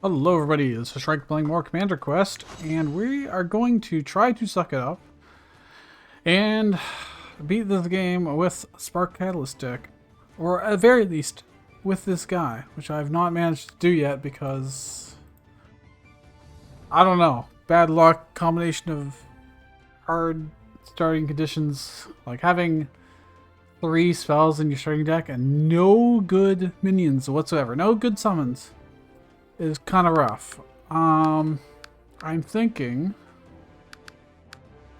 Hello everybody, this is Shrike playing more Commander Quest, and we are going to try to suck it up and beat this game with Spark Catalyst deck. Or at the very least, with this guy, which I've not managed to do yet because, I don't know, bad luck, combination of hard starting conditions, like having 3 spells in your starting deck and no good minions whatsoever, no good summons. Is kind of rough. I'm thinking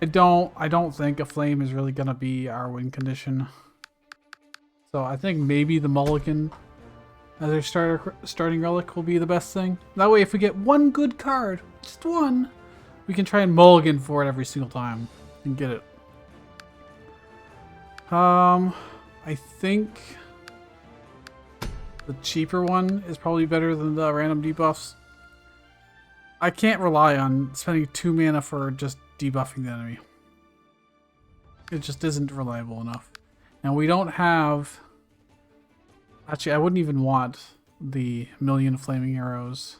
I don't think a flame is really gonna be our win condition. So I think maybe the mulligan as our starting relic will be the best thing. That way if we get one good card, just one, we can try and mulligan for it every single time and get it. I think the cheaper one is probably better than the random debuffs. I can't rely on spending 2 mana for just debuffing the enemy. It just isn't reliable enough. And we don't have... Actually, I wouldn't even want the million flaming arrows.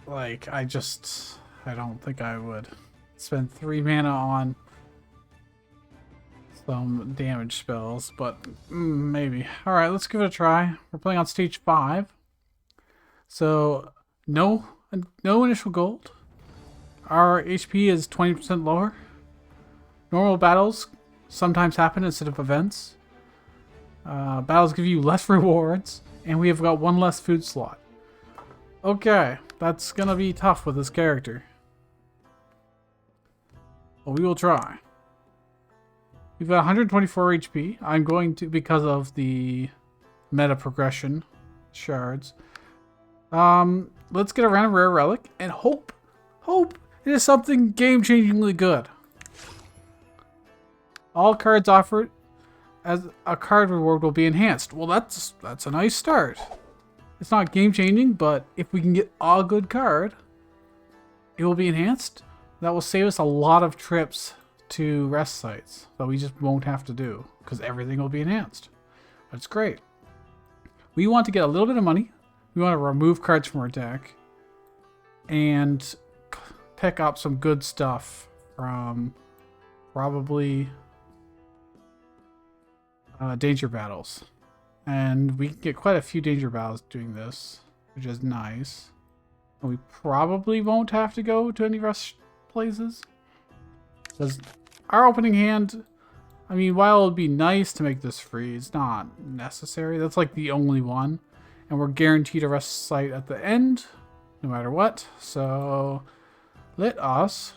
Like, I don't think I would spend 3 mana on some damage spells, but maybe. Alright, let's give it a try. We're playing on stage 5. So, no initial gold. Our HP is 20% lower. Normal battles sometimes happen instead of events. Battles give you less rewards, and we have got 1 less food slot. Okay, that's gonna be tough with this character. But we will try. We've got 124 HP. I'm going to, because of the meta progression shards. Let's get a random rare relic and hope it is something game-changingly good. All cards offered as a card reward will be enhanced. Well, that's a nice start. It's not game-changing, but if we can get a good card, it will be enhanced. That will save us a lot of trips to rest sites that we just won't have to do because everything will be enhanced. That's great. We want to get a little bit of money. We want to remove cards from our deck and pick up some good stuff from probably danger battles. And we can get quite a few danger battles doing this, which is nice. And we probably won't have to go to any rest places. Because our opening hand, I mean, while it would be nice to make this free, it's not necessary. That's like the only one. And we're guaranteed a rest site at the end, no matter what. So let us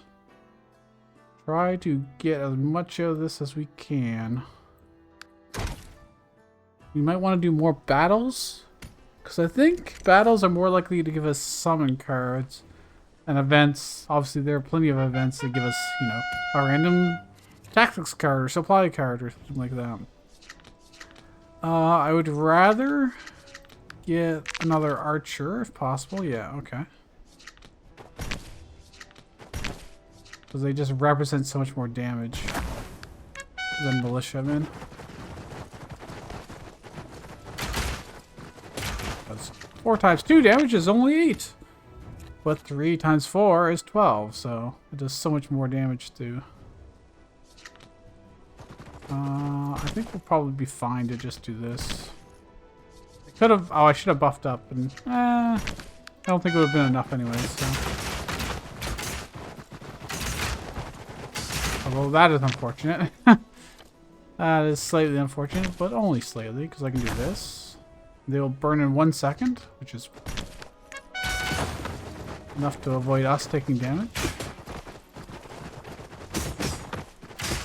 try to get as much of this as we can. We might want to do more battles, because I think battles are more likely to give us summon cards. And events, obviously there are plenty of events that give us, you know, a random tactics card or supply card or something like that. I would rather get another archer if possible. Yeah, okay. Because they just represent so much more damage than militiamen. That's 4 times 2 damage is only 8. But 3 times 4 is 12, so it does so much more damage too. I think we'll probably be fine to just do this. I could have. Oh, I should have buffed up, and I don't think it would have been enough anyway. So, although that is unfortunate. That is slightly unfortunate, but only slightly, because I can do this. They will burn in 1 second, which is enough to avoid us taking damage.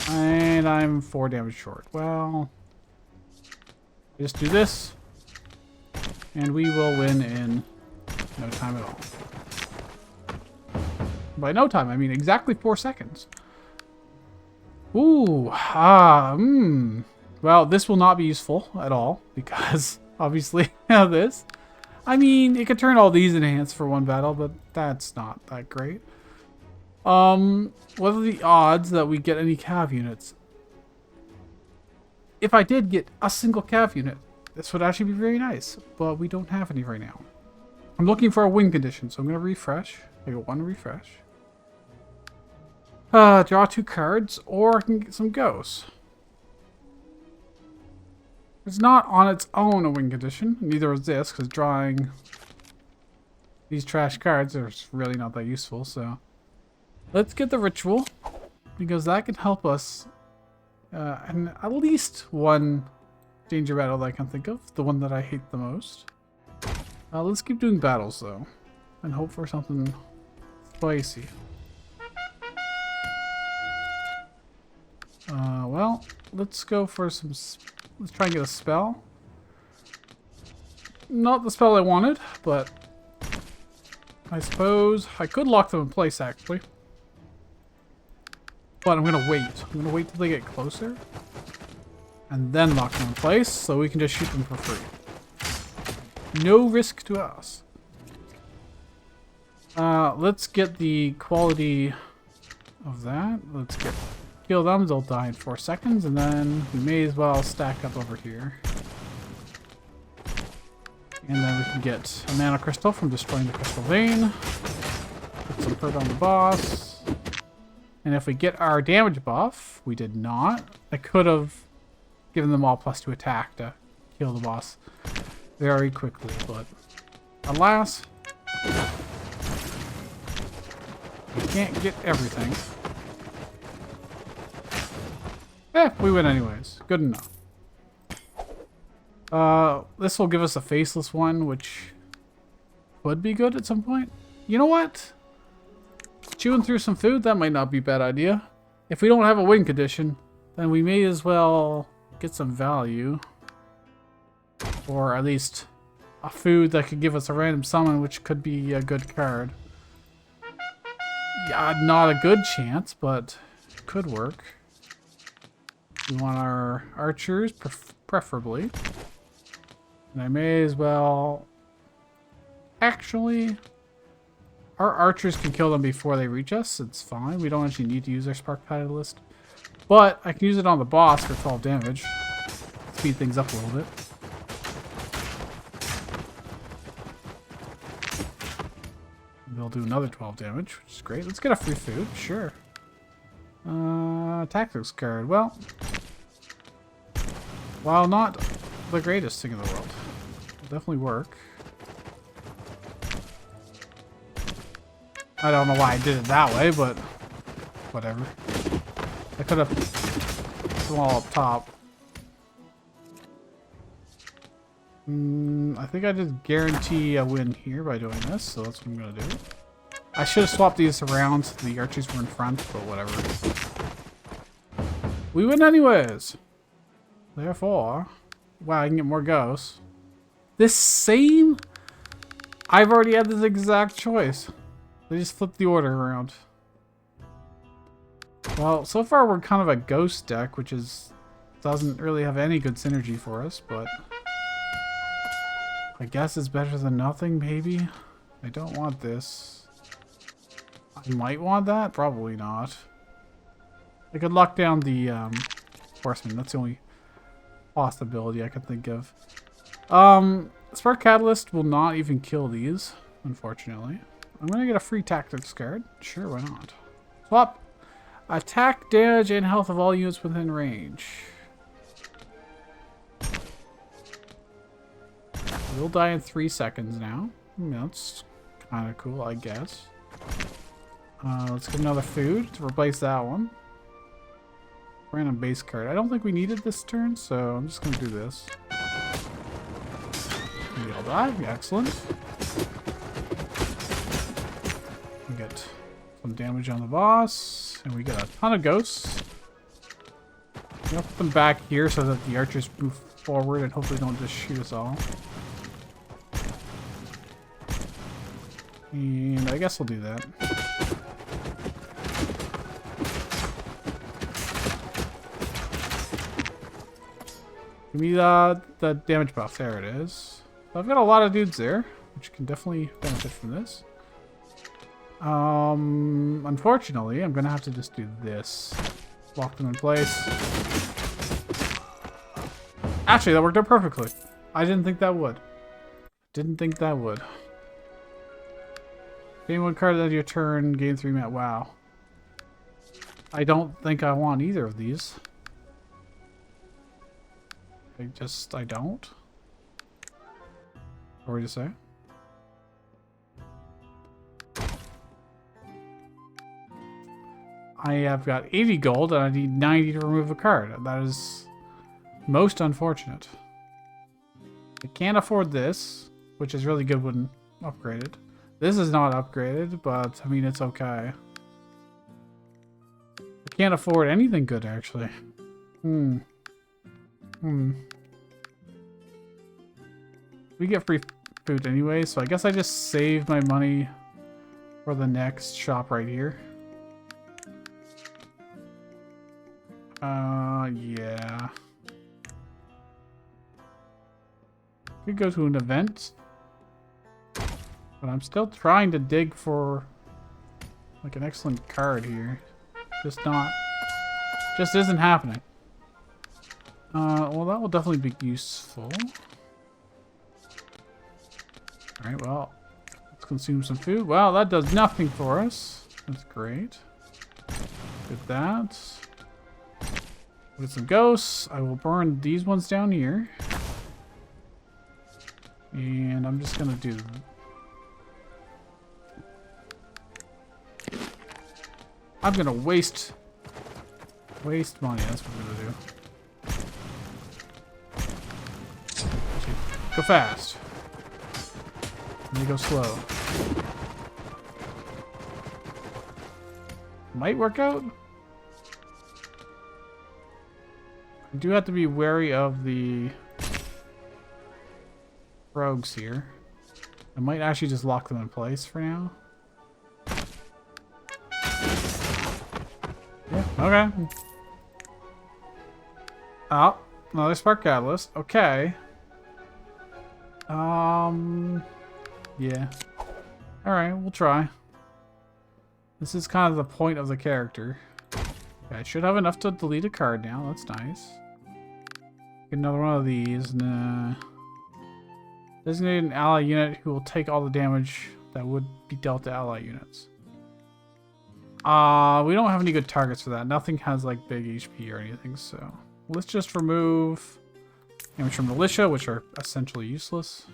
And I'm 4 damage short. Well, just do this, and we will win in no time at all. By no time, I mean exactly 4 seconds. Ooh, Well, this will not be useful at all, because obviously this. I mean, it could turn all these enhanced for 1 battle, but that's not that great. What are the odds that we get any cav units? If I did get a single cav unit, this would actually be very nice, but we don't have any right now. I'm looking for a win condition, so I'm going to refresh. I got one refresh. Draw 2 cards, or I can get some ghosts. It's not on its own a win condition. Neither is this, because drawing these trash cards are really not that useful. So let's get the ritual, because that can help us in at least one danger battle that I can think of. The one that I hate the most. Let's keep doing battles, though, and hope for something spicy. Well, let's go for some... Let's try and get a spell. Not the spell I wanted, but I suppose I could lock them in place, actually. But I'm going to wait. I'm going to wait till they get closer. And then lock them in place, so we can just shoot them for free. No risk to us. Let's get the quality of that. Let's kill them. They'll die in 4 seconds, and then we may as well stack up over here. And then we can get a mana crystal from destroying the crystal vein. Put some hurt on the boss. And if we get our damage buff, we did not. I could have given them all +2 attack to kill the boss very quickly, but alas, we can't get everything. We win anyways. Good enough. This will give us a faceless one, which would be good at some point. You know what? Chewing through some food, that might not be a bad idea. If we don't have a win condition, then we may as well get some value. Or at least a food that could give us a random summon, which could be a good card. Yeah, not a good chance, but it could work. We want our archers, preferably. And I may as well... Actually, our archers can kill them before they reach us. It's fine. We don't actually need to use our Spark Catalyst. But I can use it on the boss for 12 damage. Speed things up a little bit. They'll do another 12 damage, which is great. Let's get a free food. Sure. Tactics card. Well, while not the greatest thing in the world, it'll definitely work. I don't know why I did it that way, but whatever. I could have put them all up top. I think I did guarantee a win here by doing this, so that's what I'm going to do. I should have swapped these around so the archers were in front, but whatever. We win anyways. Therefore, wow, I can get more ghosts. This same... I've already had this exact choice. They just flipped the order around. Well, so far we're kind of a ghost deck, which doesn't really have any good synergy for us, but... I guess it's better than nothing, maybe? I don't want this. I might want that? Probably not. I could lock down the horseman. That's the only possibility I could think of. Spark Catalyst will not even kill these, unfortunately. I'm going to get a free tactics card. Sure, why not? Swap. Attack, damage, and health of all units within range. We'll die in 3 seconds now. That's kind of cool, I guess. Let's get another food to replace that one. Random base card. I don't think we needed this turn, so I'm just going to do this. Maybe I'll die. Excellent. We get some damage on the boss, and we get a ton of ghosts. I'm going to put them back here so that the archers move forward and hopefully don't just shoot us all. And I guess we'll do that. Give me the damage buff. There it is. So I've got a lot of dudes there, which can definitely benefit from this. Unfortunately, I'm going to have to just do this. Lock them in place. Actually, that worked out perfectly. I didn't think that would. Didn't think that would. Gain 1 card at your turn, gain 3 mana. Wow. I don't think I want either of these. I don't. What were you to say? I have got 80 gold and I need 90 to remove a card. That is most unfortunate. I can't afford this, which is really good when upgraded. This is not upgraded, but I mean, it's okay. I can't afford anything good, actually. We get free food anyway, so I guess I just save my money for the next shop right here. Yeah. Could go to an event. But I'm still trying to dig for like an excellent card here. Just isn't happening. Well, that will definitely be useful. Alright, well, let's consume some food. Well, that does nothing for us. That's great. Get that. Get some ghosts. I will burn these ones down here. And I'm just gonna do... I'm gonna waste money, that's what I'm gonna do. Go fast. Let me go slow. Might work out. I do have to be wary of the rogues here. I might actually just lock them in place for now. Yeah, okay. Oh, another spark catalyst. Okay. Yeah. Alright, we'll try. This is kind of the point of the character. Okay, I should have enough to delete a card now. That's nice. Get another one of these. Nah. Designate an ally unit who will take all the damage that would be dealt to ally units. We don't have any good targets for that. Nothing has like big HP or anything, so let's just remove damage from militia, which are essentially useless.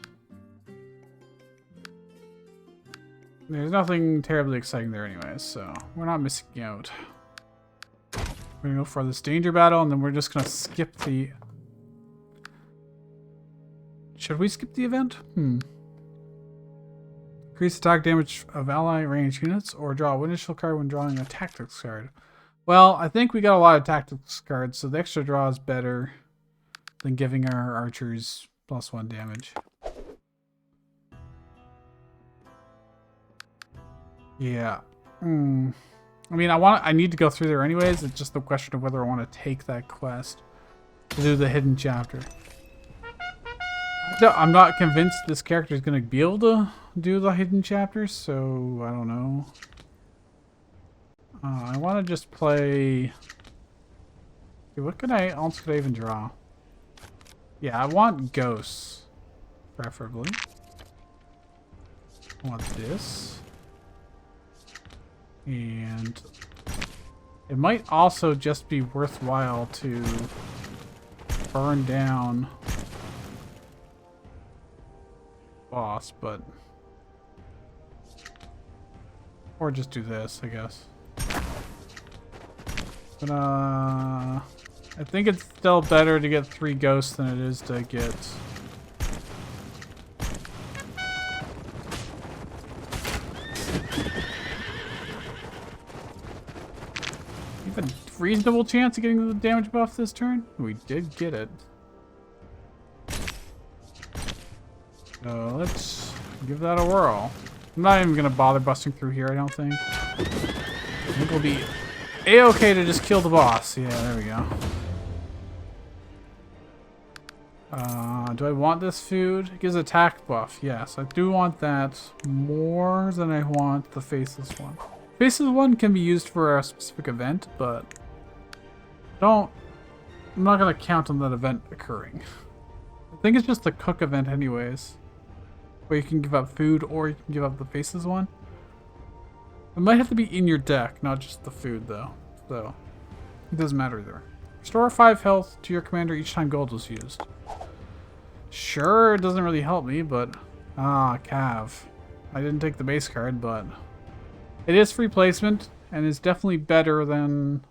There's nothing terribly exciting there anyways, so we're not missing out. We're gonna go for this danger battle, and then we're just gonna skip the... Should we skip the event? Increase attack damage of ally range units, or draw a initial card when drawing a tactics card. Well, I think we got a lot of tactics cards, so the extra draw is better than giving our archers +1 damage. Yeah. I mean, I need to go through there anyways. It's just the question of whether I want to take that quest to do the hidden chapter. I'm not convinced this character is going to be able to do the hidden chapters, so I don't know. I want to just play... Okay, what else could I even draw? Yeah, I want ghosts, preferably. I want this. And it might also just be worthwhile to burn down boss, but or just do this, I guess. But I think it's still better to get 3 ghosts than it is to get even reasonable chance of getting the damage buff this turn. We did get it. So let's give that a whirl. I'm not even gonna bother busting through here, I don't think. I think we'll be a-okay to just kill the boss. Yeah, there we go. Do I want this food? It gives attack buff. Yes, I do want that more than I want the faceless one. Faceless one can be used for a specific event, but I'm not gonna count on that event occurring. I think it's just the cook event anyways, where you can give up food or you can give up the faceless one. It might have to be in your deck, not just the food, though. So, it doesn't matter either. Restore 5 health to your commander each time gold was used. Sure, it doesn't really help me, but... Ah, Cav. I didn't take the base card, but... It is free placement, and is definitely better than...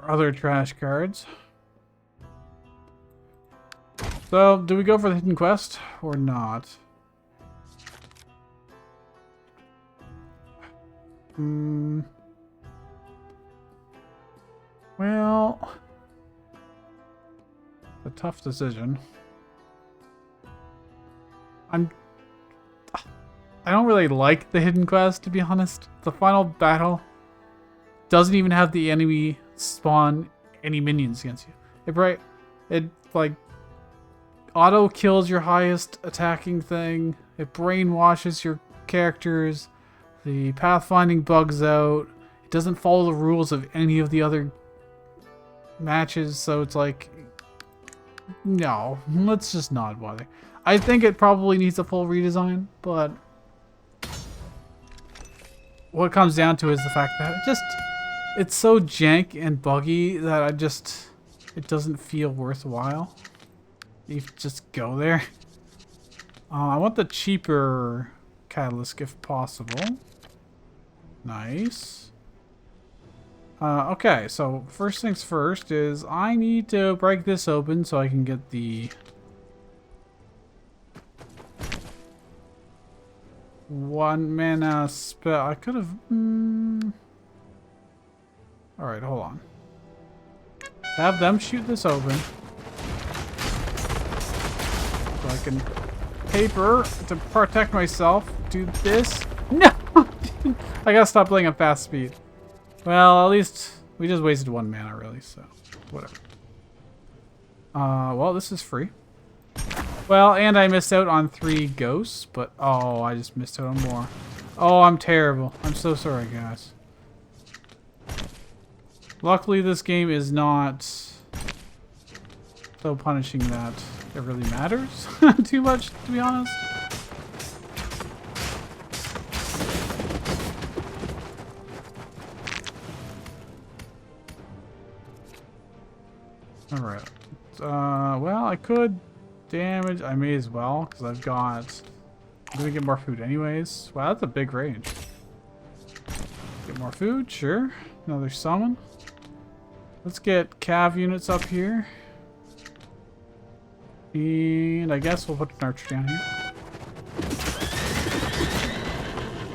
other trash cards. So, do we go for the hidden quest, or not? Well... It's a tough decision. I don't really like the hidden quest, to be honest. The final battle doesn't even have the enemy spawn any minions against you. It like auto kills your highest attacking thing. It brainwashes your characters. The pathfinding bugs out. It doesn't follow the rules of any of the other matches, so it's like, no, let's just not bother. I think it probably needs a full redesign, but what it comes down to is the fact that it's so jank and buggy that it doesn't feel worthwhile. You just go there. I want the cheaper catalyst if possible. Nice. Okay, so first things first is I need to break this open so I can get the 1 mana spell. I could have... Alright, hold on. Have them shoot this open. So I can paper to protect myself. Do this. No! I gotta stop playing at fast speed. Well, at least we just wasted 1 mana, really, so whatever. Well, this is free. Well, and I missed out on 3 ghosts, but oh, I just missed out on more. Oh, I'm terrible. I'm so sorry, guys. Luckily, this game is not so punishing that it really matters too much, to be honest. Alright. Well, I could damage. I may as well, because I'm gonna get more food anyways. Wow, that's a big range. Get more food, sure. Another summon. Let's get cav units up here. And I guess we'll put an archer down here.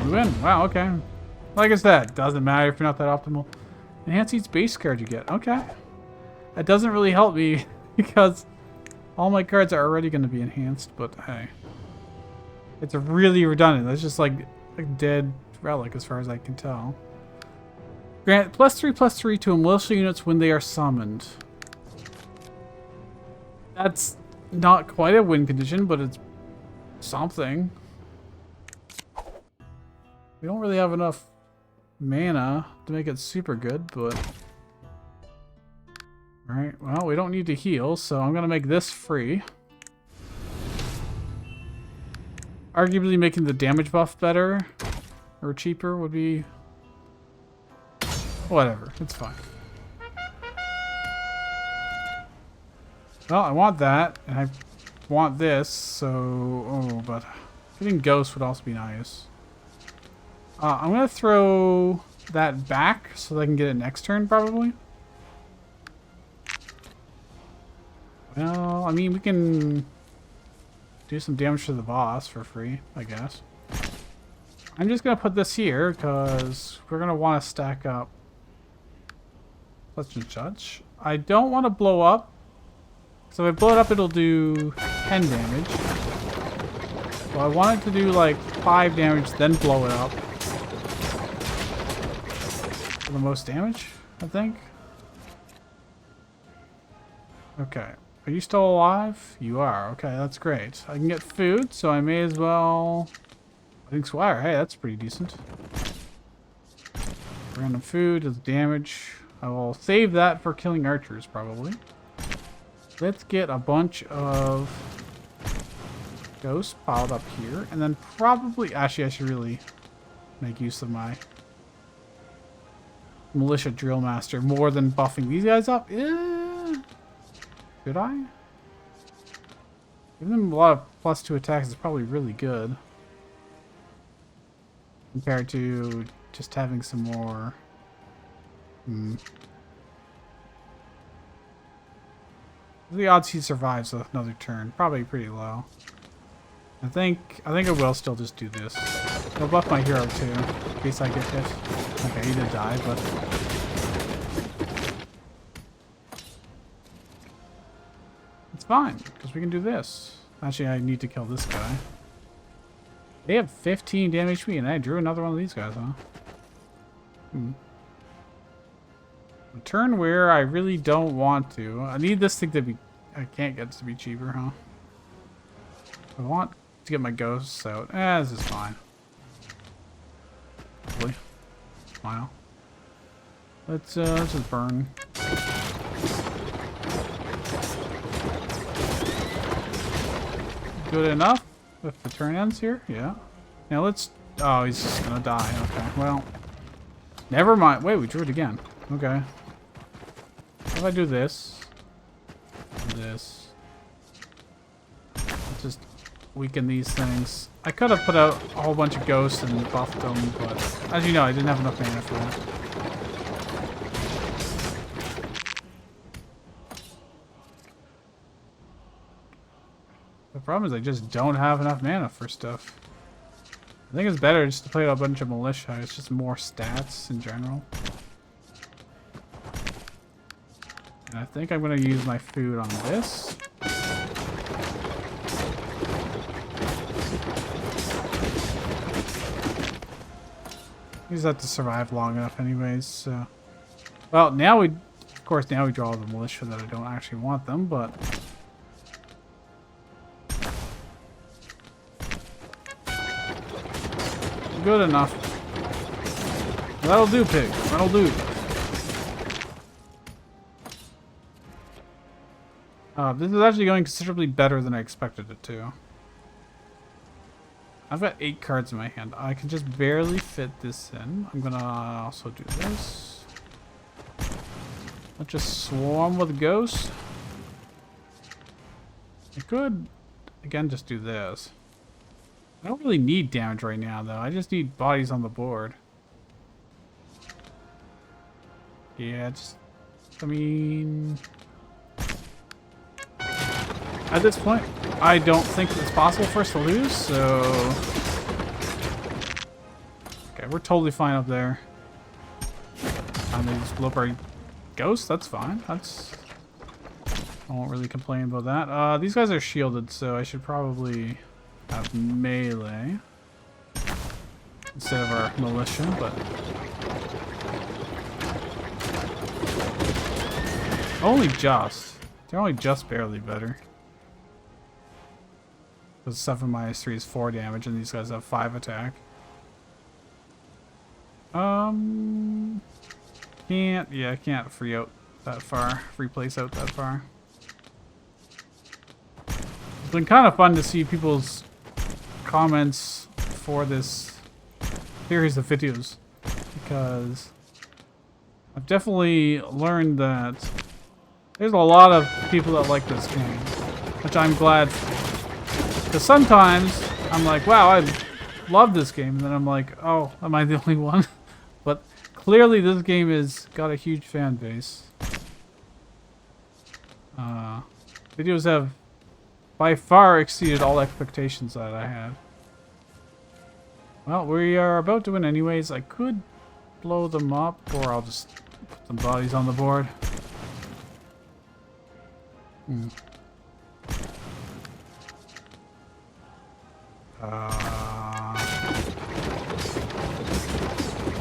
We win. Wow, okay. Like I said, doesn't matter if you're not that optimal. Enhance each base card you get. Okay. That doesn't really help me because all my cards are already going to be enhanced, but hey. It's really redundant. That's just like a dead relic as far as I can tell. Grant +3/+3 to militia units when they are summoned. That's not quite a win condition, but it's something. We don't really have enough mana to make it super good, but... Alright, well, we don't need to heal, so I'm going to make this free. Arguably making the damage buff better or cheaper would be... Whatever, it's fine. Well, I want that, and I want this, so... Oh, but getting Ghost would also be nice. I'm going to throw that back so that I can get it next turn, probably. Well, I mean, we can do some damage to the boss for free, I guess. I'm just going to put this here, because we're going to want to stack up such and such. I don't want to blow up. So if I blow it up, it'll do 10 damage. So I want it to do like 5 damage, then blow it up. For the most damage, I think. Okay. Are you still alive? You are. Okay, that's great. I can get food, so I may as well... I think Squire. Hey, that's pretty decent. Random food does damage. I will save that for killing archers, probably. Let's get a bunch of ghosts piled up here. And then probably... Actually, I should really make use of my militia drill master more than buffing these guys up. Should I? Giving them a lot of +2 attacks is probably really good compared to just having some more. The odds he survives another turn probably pretty low. I think I will still just do this. I'll buff my hero too, in case I get hit. Okay, he did die, but it's fine because we can do this. Actually, I need to kill this guy. They have 15 damage HP, and I drew another one of these guys, huh? A turn where I really don't want to. I need this thing to be. I can't get it to be cheaper, huh? I want to get my ghosts out. This is fine. Hopefully. Smile. Let's just burn. Good enough. If the turn ends here, yeah. Now let's. Oh, he's just gonna die. Okay. Well, never mind. Wait, we drew it again. Okay. If I do this, let's just weaken these things. I could have put out a whole bunch of ghosts and buffed them, but as you know, I didn't have enough mana for that. The problem is I just don't have enough mana for stuff. I think it's better just to play a bunch of militia. It's just more stats in general. And I think I'm going to use my food on this. You just have to survive long enough anyways, so. Well, now of course, now we draw the militia that I don't actually want them, but. Good enough. That'll do, pig. That'll do. This is actually going considerably better than I expected it to. I've got 8 cards in my hand. I can just barely fit this in. I'm gonna also do this. Let's just swarm with ghosts. I could, again, just do this. I don't really need damage right now, though. I just need bodies on the board. Yeah, just... I mean... At this point, I don't think it's possible for us to lose, so... Okay, we're totally fine up there. And they just blow up our ghosts, that's fine. That's... I won't really complain about that. These guys are shielded, so I should probably have melee instead of our militia, but... Only just. They're only just barely better. Because 7 minus 3 is 4 damage, and these guys have 5 attack. Can't, yeah, I can't free out that far. Free place out that far. It's been kind of fun to see people's comments for this series of videos, because I've definitely learned that there's a lot of people that like this game, which I'm glad for. Because sometimes I'm like, wow, I love this game, and then I'm like, oh, am I the only one? But clearly this game has got a huge fan base. Videos have by far exceeded all expectations that I had. Well, we are about to win anyways. I could blow them up, or I'll just put some bodies on the board.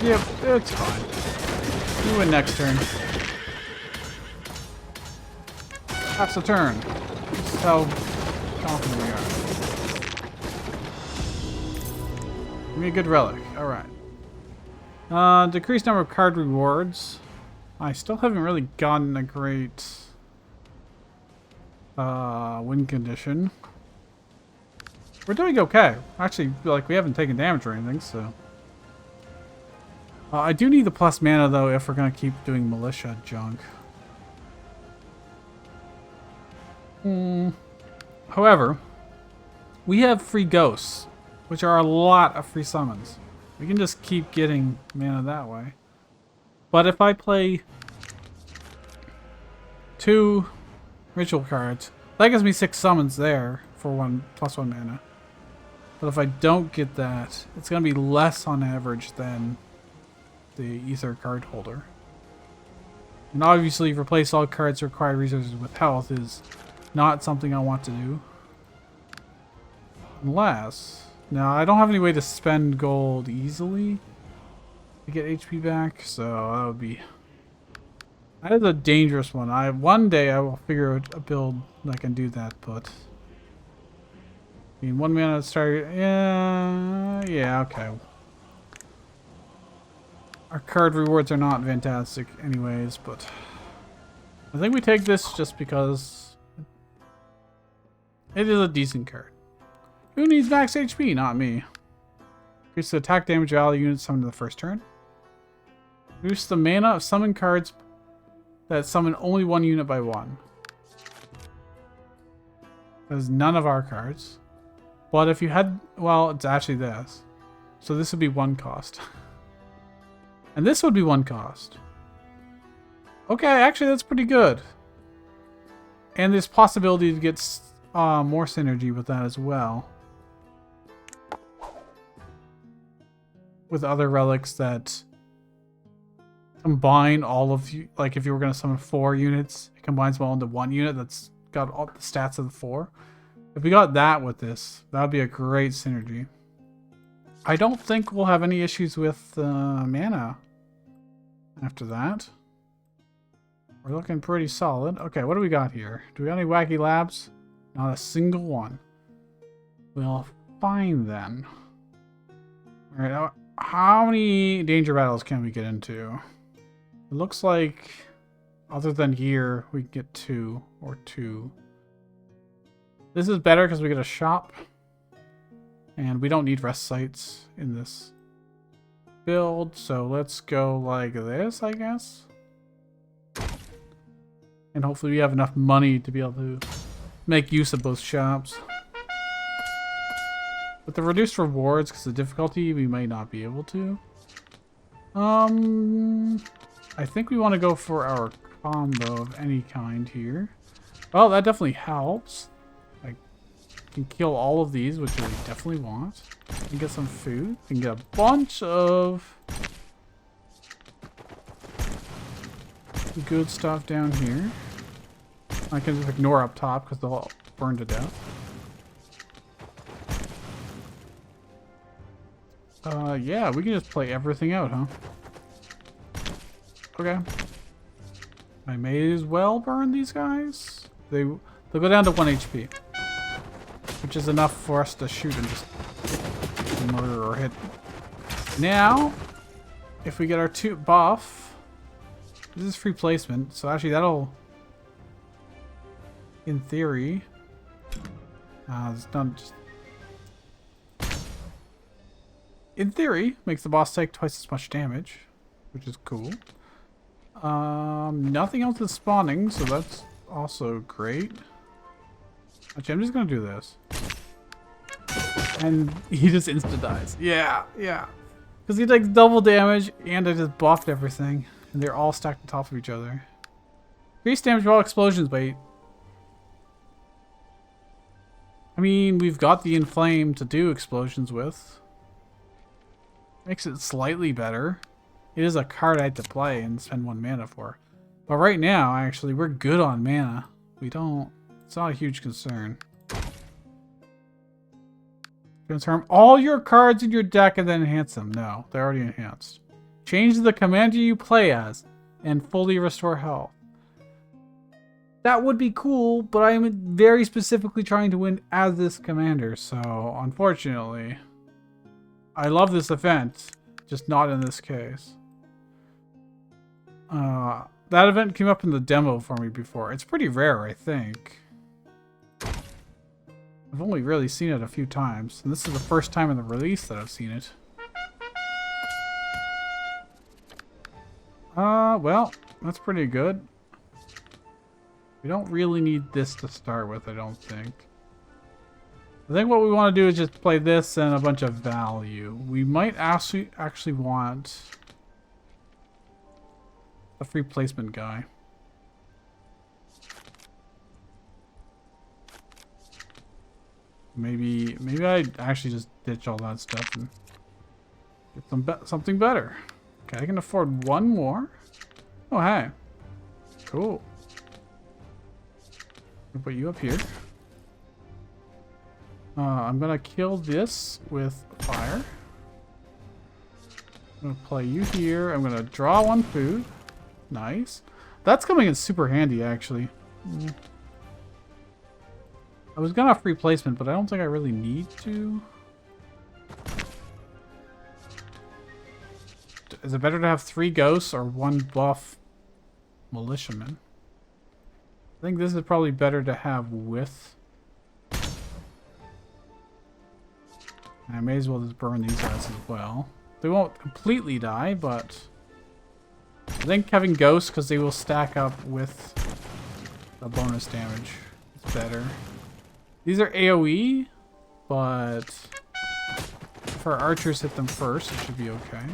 Yep, it's fine. You win next turn. That's the turn. This is how confident we are. Give me a good relic. Alright. Decreased number of card rewards. I still haven't really gotten a great win condition. We're doing okay. Actually, like, we haven't taken damage or anything, so I do need the plus mana, though, if we're going to keep doing militia junk. However, we have free ghosts, which are a lot of free summons. We can just keep getting mana that way. But if I play 2 ritual cards, that gives me 6 summons there for +1 mana. But if I don't get that, it's going to be less on average than the Ether card holder. And obviously, replace all cards that require resources with health is not something I want to do. Unless... Now, I don't have any way to spend gold easily to get HP back, so that would be... That is a dangerous one. One day I will figure out a build that can do that, but... I mean, 1 mana start... Yeah, okay. Our card rewards are not fantastic anyways, but... I think we take this just because... It is a decent card. Who needs max HP? Not me. Increase the attack damage of all units summoned in the first turn. Reduce the mana of summon cards that summon only 1 unit by 1. That is none of our cards. But if you had... Well, it's actually this. So this would be 1 cost. And this would be 1 cost. Okay, actually that's pretty good. And there's possibility to get more synergy with that as well. With other relics that combine all of you. Like if you were going to summon 4 units, it combines them all into 1 unit that's got all the stats of the 4. If we got that with this, that would be a great synergy. I don't think we'll have any issues with mana after that. We're looking pretty solid. Okay, what do we got here? Do we got any wacky labs? Not a single one. We'll find them. Alright, how many danger battles can we get into? It looks like, other than here, we get 2 or 2. This is better because we get a shop. And we don't need rest sites in this build. So let's go like this, I guess. And hopefully we have enough money to be able to make use of both shops. With the reduced rewards, because of difficulty, we might not be able to. I think we want to go for our combo of any kind here. Well, that definitely helps. I can kill all of these, which we definitely want. We can get some food. We can get a bunch of good stuff down here. I can just ignore up top because they'll all burn to death. Yeah, we can just play everything out, huh? Okay. I may as well burn these guys. They'll go down to 1 HP. Which is enough for us to shoot and just murder or hit. Now, if we get our 2 buff, this is free placement, so actually that'll, in theory, it's not just, in theory, makes the boss take twice as much damage, which is cool. Nothing else is spawning, so that's also great. Actually, I'm just gonna do this. And he just insta dies. Yeah, yeah. Because he takes double damage, and I just buffed everything. And they're all stacked on top of each other. Increase damage while explosions, wait. I mean, we've got the Inflame to do explosions with. Makes it slightly better. It is a card I had to play and spend 1 mana for. But right now, actually, we're good on mana. We don't... It's not a huge concern. Transform all your cards in your deck and then enhance them. No, they're already enhanced. Change the commander you play as and fully restore health. That would be cool, but I am very specifically trying to win as this commander, so unfortunately, I love this event, just not in this case. That event came up in the demo for me before. It's pretty rare, I think. I've only really seen it a few times, and this is the first time in the release that I've seen it. Well, that's pretty good. We don't really need this to start with, I don't think. I think what we want to do is just play this and a bunch of value. We might actually want a free placement guy. Maybe I actually just ditch all that stuff and get something better. Okay, I can afford one more. Oh, hey. Cool. I'll put you up here. I'm gonna kill this with fire. I'm gonna play you here. I'm gonna draw one food. Nice. That's coming in super handy, actually. I was gonna free placement, but I don't think I really need to. Is it better to have 3 ghosts or 1 buff militiaman? I think this is probably better to have with. I may as well just burn these guys as well. They won't completely die, but I think having ghosts, because they will stack up with the bonus damage, it's better. These are AoE, but if our archers hit them first, it should be okay.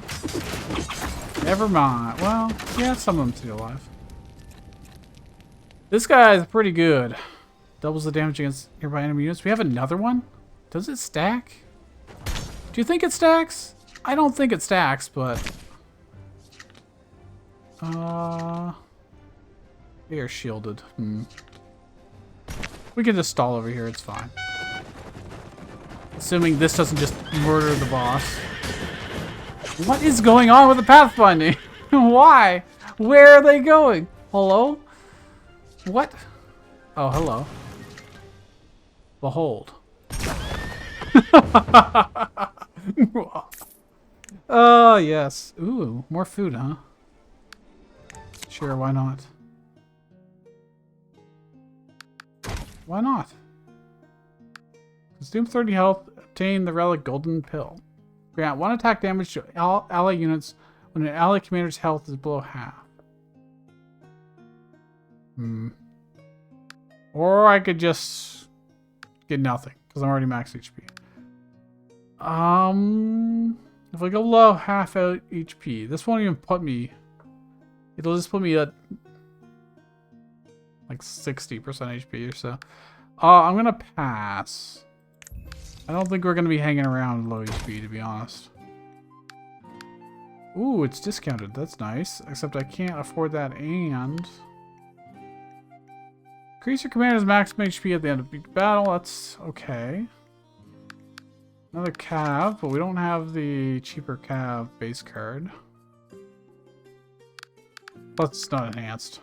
Never mind. Well, yeah, some of them stay alive. This guy is pretty good. Doubles the damage against nearby enemy units. We have another one? Does it stack? Do you think it stacks? I don't think it stacks, but... they are shielded. We can just stall over here, it's fine. Assuming this doesn't just murder the boss. What is going on with the pathfinding? Why? Where are they going? Hello? What? Oh, hello. Behold. Oh, yes. Ooh, more food, huh? Sure, why not? Why not? Consume 30 health, obtain the relic golden pill. Grant 1 attack damage to ally units when an ally commander's health is below half. Or I could just get nothing, because I'm already max HP. If I go below half out HP, this won't even put me... It'll just put me at like 60% HP or so. I'm gonna pass. I don't think we're gonna be hanging around low HP, to be honest. Ooh, it's discounted. That's nice. Except I can't afford that and... Increase your commander's maximum HP at the end of each battle. That's okay. Another cav, but we don't have the cheaper cav base card. Plus, it's not enhanced.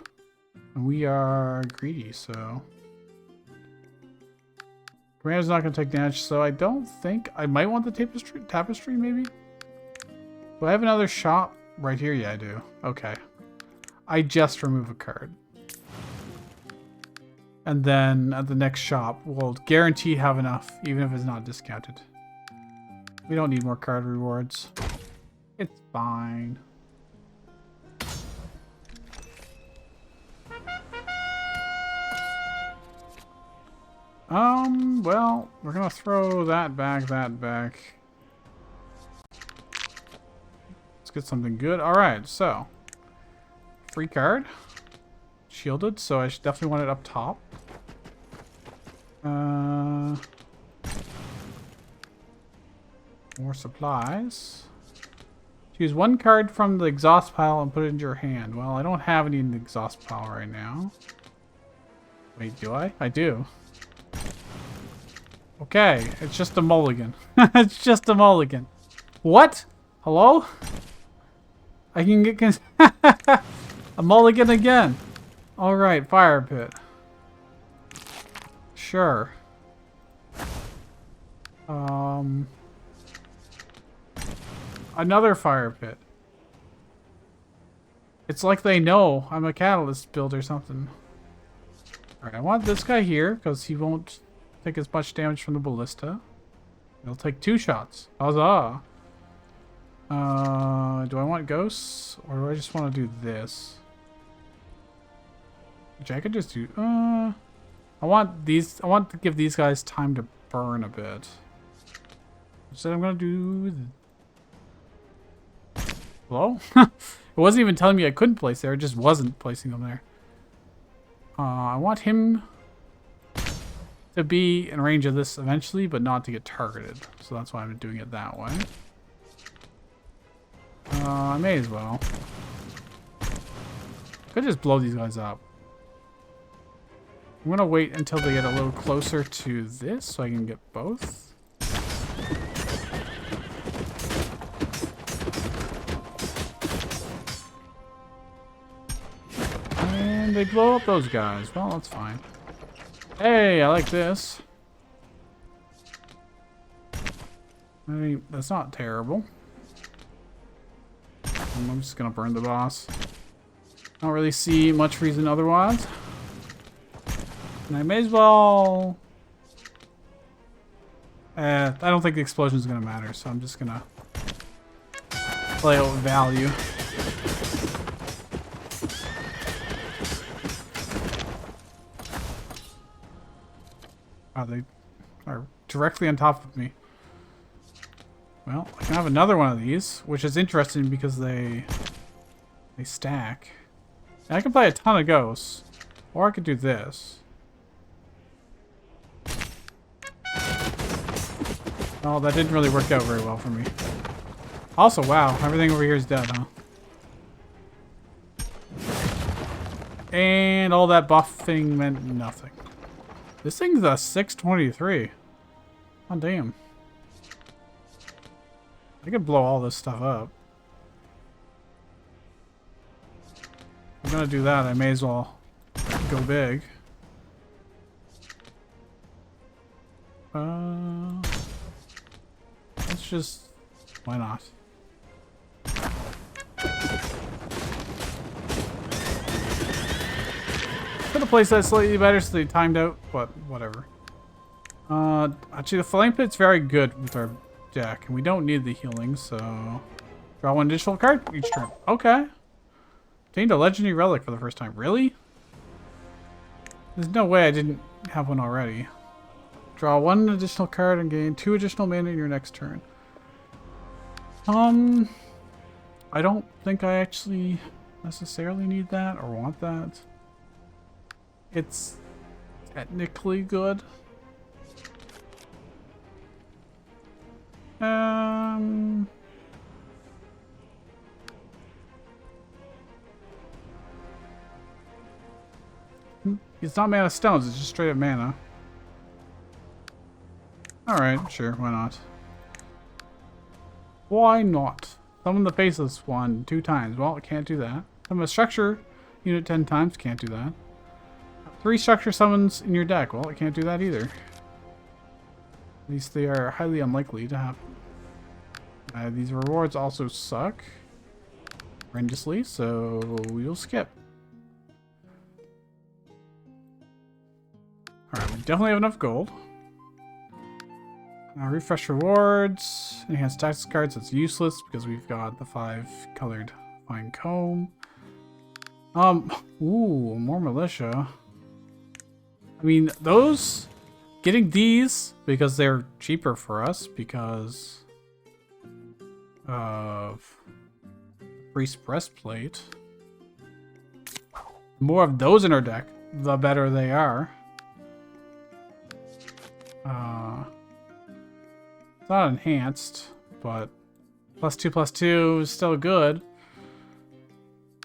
And we are greedy, so... Commander's not going to take damage, so I don't think... I might want the tapestry, maybe? Do I have another shop? Right here? Yeah, I do. Okay. I just remove a card. And then at the next shop, we'll guarantee have enough, even if it's not discounted. We don't need more card rewards. It's fine. Well, we're gonna throw that back, Let's get something good. Alright, so. Free card. Shielded, so I should definitely want it up top. More supplies. Choose 1 card from the exhaust pile and put it into your hand. Well, I don't have any in the exhaust pile right now. Wait, do I? I do. Okay, it's just a mulligan. It's just a mulligan. What? Hello? I can get a mulligan again. Alright, fire pit. Sure. Another fire pit. It's like they know I'm a catalyst build or something. Alright, I want this guy here because he won't take as much damage from the ballista. He'll take 2 shots. Huzzah! Do I want ghosts? Or do I just want to do this? Which I could just do... I want to give these guys time to burn a bit. Instead I'm going to do... Hello? It wasn't even telling me I couldn't place there. It just wasn't placing them there. I want him to be in range of this eventually, but not to get targeted. So that's why I'm doing it that way. I may as well. Could just blow these guys up. I'm gonna wait until they get a little closer to this so I can get both. And they blow up those guys. Well, that's fine. Hey, I like this. I mean, that's not terrible. I'm just gonna burn the boss. Don't really see much reason otherwise. And I may as well... I don't think the explosion is gonna matter, so I'm just gonna play out with value. Oh, they are directly on top of me. Well, I can have another one of these, which is interesting because they stack. And I can play a ton of ghosts, or I could do this. Oh, that didn't really work out very well for me. Also, wow, everything over here is dead, huh? And all that buffing meant nothing. This thing's a 623. Oh, damn. I could blow all this stuff up. If I'm gonna do that, I may as well go big. Let's just... Why not? Could have placed that slightly better so they timed out, but whatever. Actually, the flame pit's very good with our deck, and we don't need the healing, so... Draw one additional card each turn. Okay. Obtained a legendary relic for the first time. Really? There's no way I didn't have one already. Draw one additional card and gain 2 additional mana in your next turn. I don't think I actually necessarily need that or want that. It's technically good. It's not mana stones, it's just straight up mana. Alright, sure, why not? Why not? Summon the faceless one 2 times. Well, it can't do that. Summon a structure unit 10 times. Can't do that. 3 structure summons in your deck. Well, it can't do that either. At least they are highly unlikely to happen. These rewards also suck horrendously, so we'll skip. Alright, we definitely have enough gold. Refresh rewards. Enhanced tactics cards, that's useless because we've got the 5 colored fine comb. Ooh, more militia. I mean, those... Getting these, because they're cheaper for us, because of Priest Breastplate. The more of those in our deck, the better they are. It's not enhanced, but +2/+2 is still good.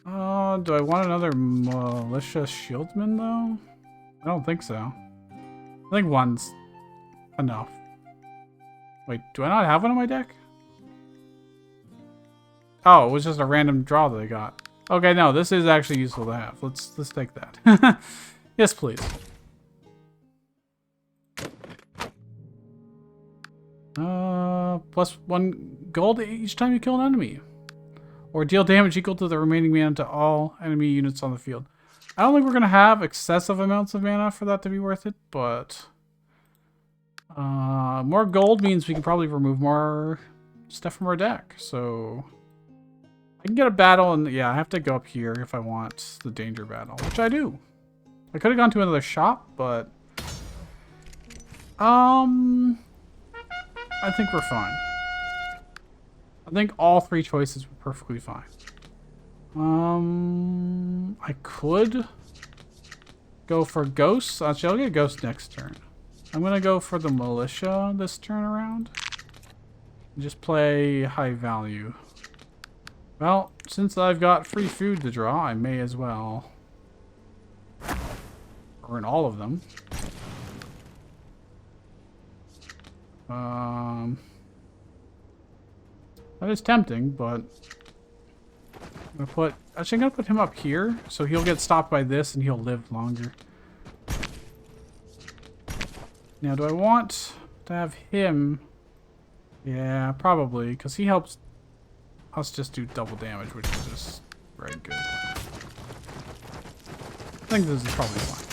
Do I want another militia shieldman though? I don't think so. I think one's enough. Wait, do I not have one in my deck? Oh, it was just a random draw that I got. Okay, no, this is actually useful to have. Let's take that. Yes, please. +1 gold each time you kill an enemy. Or deal damage equal to the remaining mana to all enemy units on the field. I don't think we're going to have excessive amounts of mana for that to be worth it, but... more gold means we can probably remove more stuff from our deck. So I can get a battle, and yeah, I have to go up here if I want the danger battle, which I do. I could have gone to another shop, but I think we're fine. I think all three choices were perfectly fine. I could go for ghosts. Actually, I'll get ghost next turn. I'm gonna go for the militia this turn around. And just play high value. Well, since I've got free food to draw, I may as well earn all of them. That is tempting, but I'm gonna put him up here, so he'll get stopped by this and he'll live longer. Now, do I want to have him? Yeah, probably, because he helps us just do double damage, which is just very good. I think this is probably fine.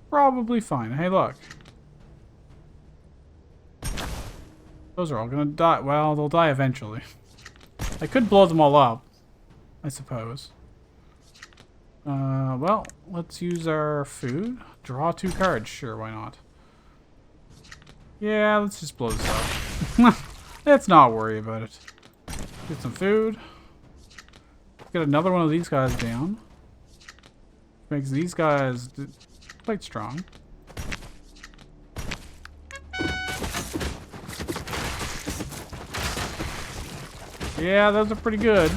Probably fine. Hey, look. Those are all gonna die. Well, they'll die eventually. I could blow them all up, I suppose. Well, let's use our food. Draw 2 cards. Sure, why not? Yeah, let's just blow this up. Let's not worry about it. Get some food. Get another one of these guys down. Makes these guys quite strong. Yeah, those are pretty good.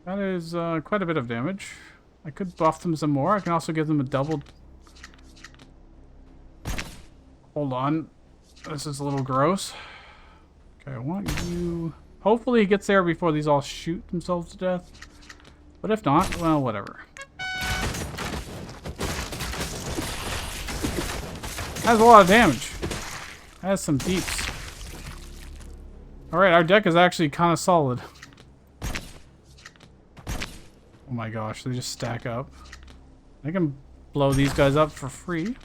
That is quite a bit of damage. I could buff them some more. I can also give them a double. Hold on. This is a little gross. Okay, I want you... Hopefully he gets there before these all shoot themselves to death. But if not, well, whatever. That's a lot of damage. That has some deeps. Alright, our deck is actually kind of solid. Oh my gosh, they just stack up. I can blow these guys up for free.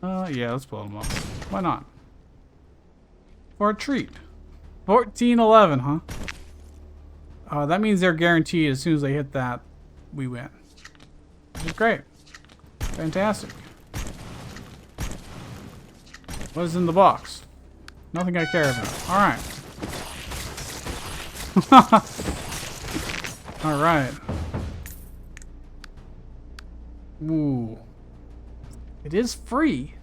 Yeah, let's blow them up. Why not? For a treat. 14-11, huh? That means they're guaranteed as soon as they hit that, we win. Which is great. Fantastic. What is in the box? Nothing I care about. Alright. Alright. Ooh. It is free.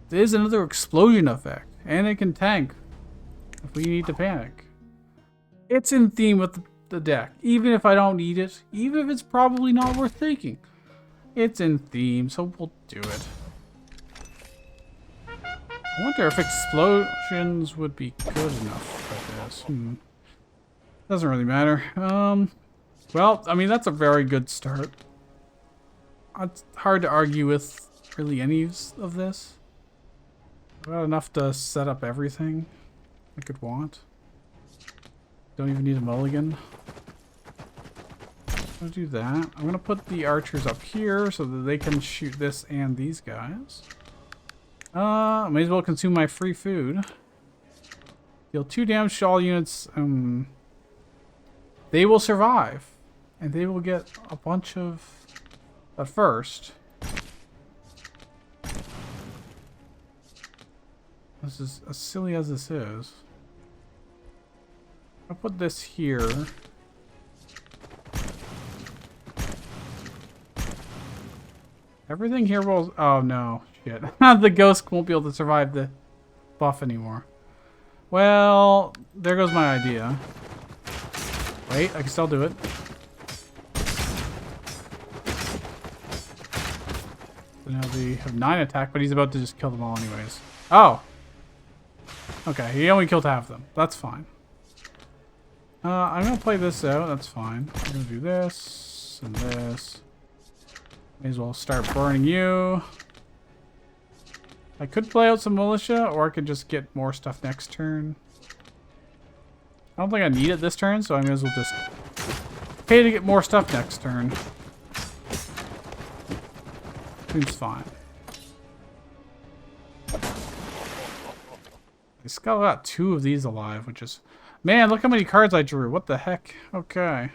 There's another explosion effect. And it can tank if we need to panic. It's in theme with the deck. Even if I don't need it. Even if it's probably not worth taking. It's in theme, so we'll do it. I wonder if explosions would be good enough for this. Doesn't really matter. Well, I mean, that's a very good start. It's hard to argue with really any of this. I've got enough to set up everything I could want. Don't even need a mulligan. I'm gonna do that. I'm gonna put the archers up here so that they can shoot this and these guys. May as well consume my free food. Deal 2 damage to all units. They will survive. And they will get a bunch of... But first... This is as silly as this is. I'll put this here. Everything here will... Oh no. Shit. The ghost won't be able to survive the buff anymore. Well, there goes my idea. Wait, I can still do it. So now they have 9 attack, but he's about to just kill them all anyways. Oh! Okay, he only killed half of them. That's fine. I'm gonna play this out. That's fine. I'm gonna do this and this. May as well start burning you. I could play out some militia, or I could just get more stuff next turn. I don't think I need it this turn, so I may as well just pay to get more stuff next turn. Seems fine. I still got 2 of these alive, which is... Man, look how many cards I drew. What the heck? Okay.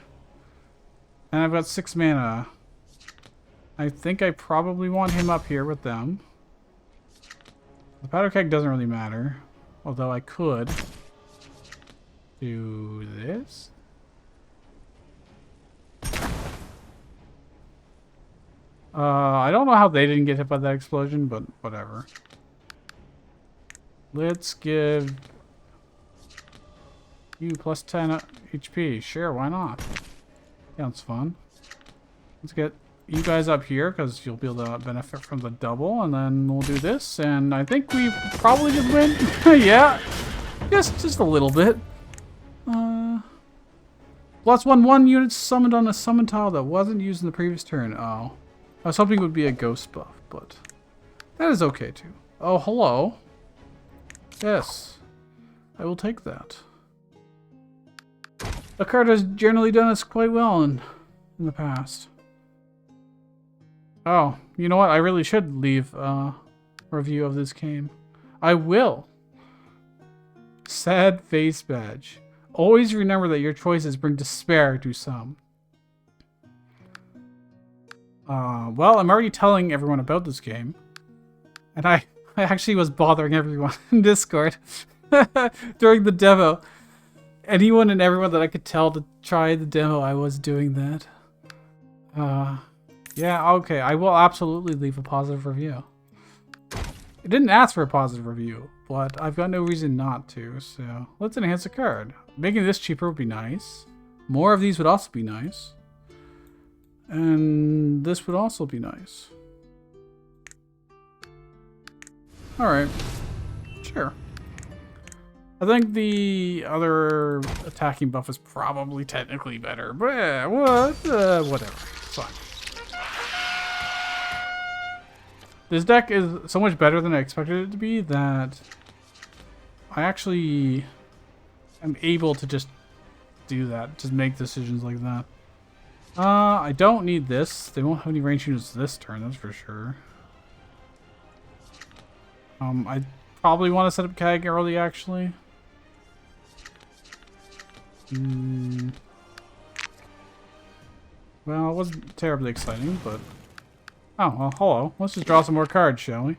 And I've got 6 mana. I think I probably want him up here with them. The powder keg doesn't really matter. Although I could do this. I don't know how they didn't get hit by that explosion, but whatever. Let's give you plus 10 HP. Sure, why not? Sounds fun. Let's get you guys up here because you'll be able to benefit from the double, and then we'll do this, and I think we probably just win. Yeah, just a little bit. Plus 1/1 units summoned on a summon tile that wasn't used in the previous turn. Oh, I was hoping it would be a ghost buff, but that is okay too. Oh, hello. Yes, I will take that. The card has generally done us quite well in the past. Oh, you know what? I really should leave a review of this game. I will. Sad face badge. Always remember that your choices bring despair to some. Well, I'm already telling everyone about this game. And I actually was bothering everyone in Discord during the demo. Anyone and everyone that I could tell to try the demo, I was doing that. Yeah, okay, I will absolutely leave a positive review. It didn't ask for a positive review, but I've got no reason not to, so let's enhance a card. Making this cheaper would be nice. More of these would also be nice. And this would also be nice. Alright. Sure. I think the other attacking buff is probably technically better, but whatever. It's fine. This deck is so much better than I expected it to be that I actually am able to just do that, just make decisions like that. I don't need this. They won't have any range units this turn, that's for sure. I probably want to set up Keg early, actually. Well, it wasn't terribly exciting, but... Oh, well, hello. Let's just draw some more cards, shall we?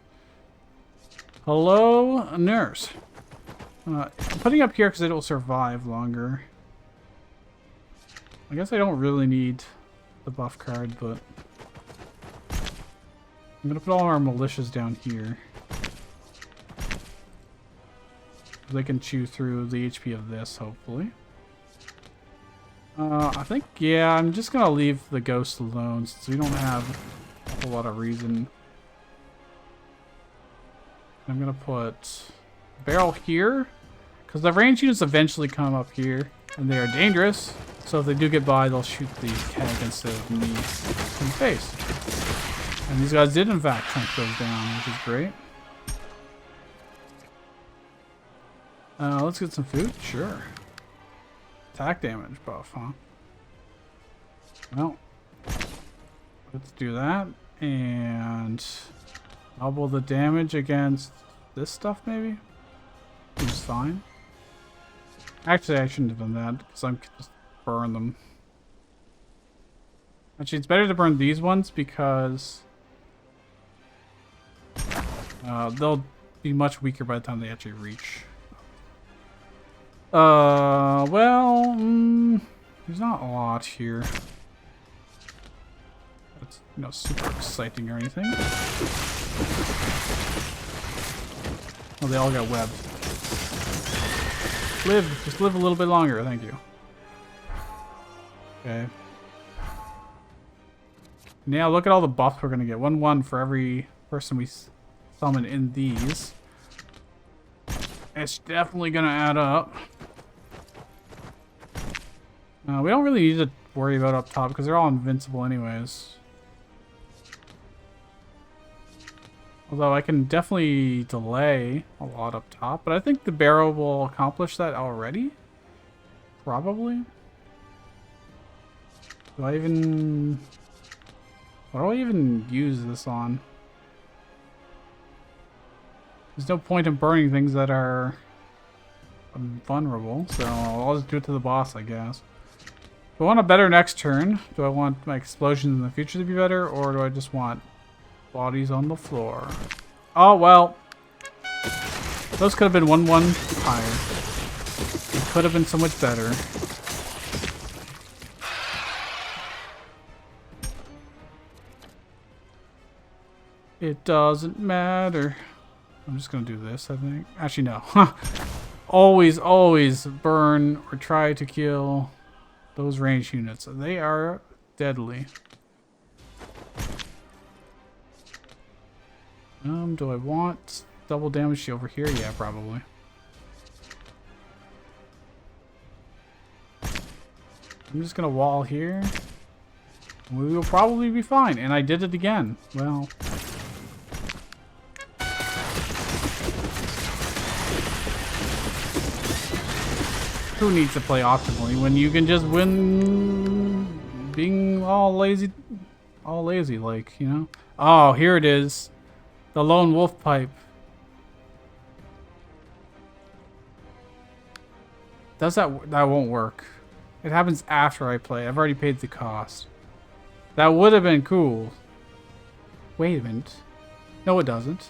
Hello, nurse. I'm putting up here because it will survive longer. I guess I don't really need the buff card, but... I'm gonna put all our militias down here. They can chew through the HP of this, hopefully. I think, yeah, I'm just gonna leave the ghost alone since we don't have a whole lot of reason. I'm gonna put a barrel here, because the range units eventually come up here, and they are dangerous. So if they do get by, they'll shoot the keg instead of me in the face. And these guys did, in fact, chunk those down, which is great. Let's get some food. Sure. Attack damage buff, huh? Well, let's do that. And double the damage against this stuff, maybe? Seems fine. Actually, I shouldn't have done that, because I'm just burn them. Actually, it's better to burn these ones, because they'll be much weaker by the time they actually reach. Well, there's not a lot here. It's, you know, super exciting or anything. Oh, they all got webbed. Live, just live a little bit longer, thank you. Okay. Now look at all the buffs we're gonna get. 1/1 for every person we summon in these. It's definitely gonna add up. We don't really need to worry about up top because they're all invincible anyways. Although I can definitely delay a lot up top, but I think the barrel will accomplish that already. Probably. Do I even... What do I even use this on? There's no point in burning things that are vulnerable, so I'll just do it to the boss, I guess. Do I want a better next turn? Do I want my explosions in the future to be better, or do I just want bodies on the floor? Oh, well. Those could have been 1-1 higher. It could have been so much better. It doesn't matter. I'm just gonna do this, I think. Actually, no. Always, always burn or try to kill those ranged units. They are deadly. Do I want double damage over here? Yeah, probably. I'm just gonna wall here. We will probably be fine. And I did it again. Well... Who needs to play optimally when you can just win being all lazy like, you know? Oh, here it is. The lone wolf pipe. That won't work. It happens after I play. I've already paid the cost. That would have been cool. Wait a minute. No, it doesn't.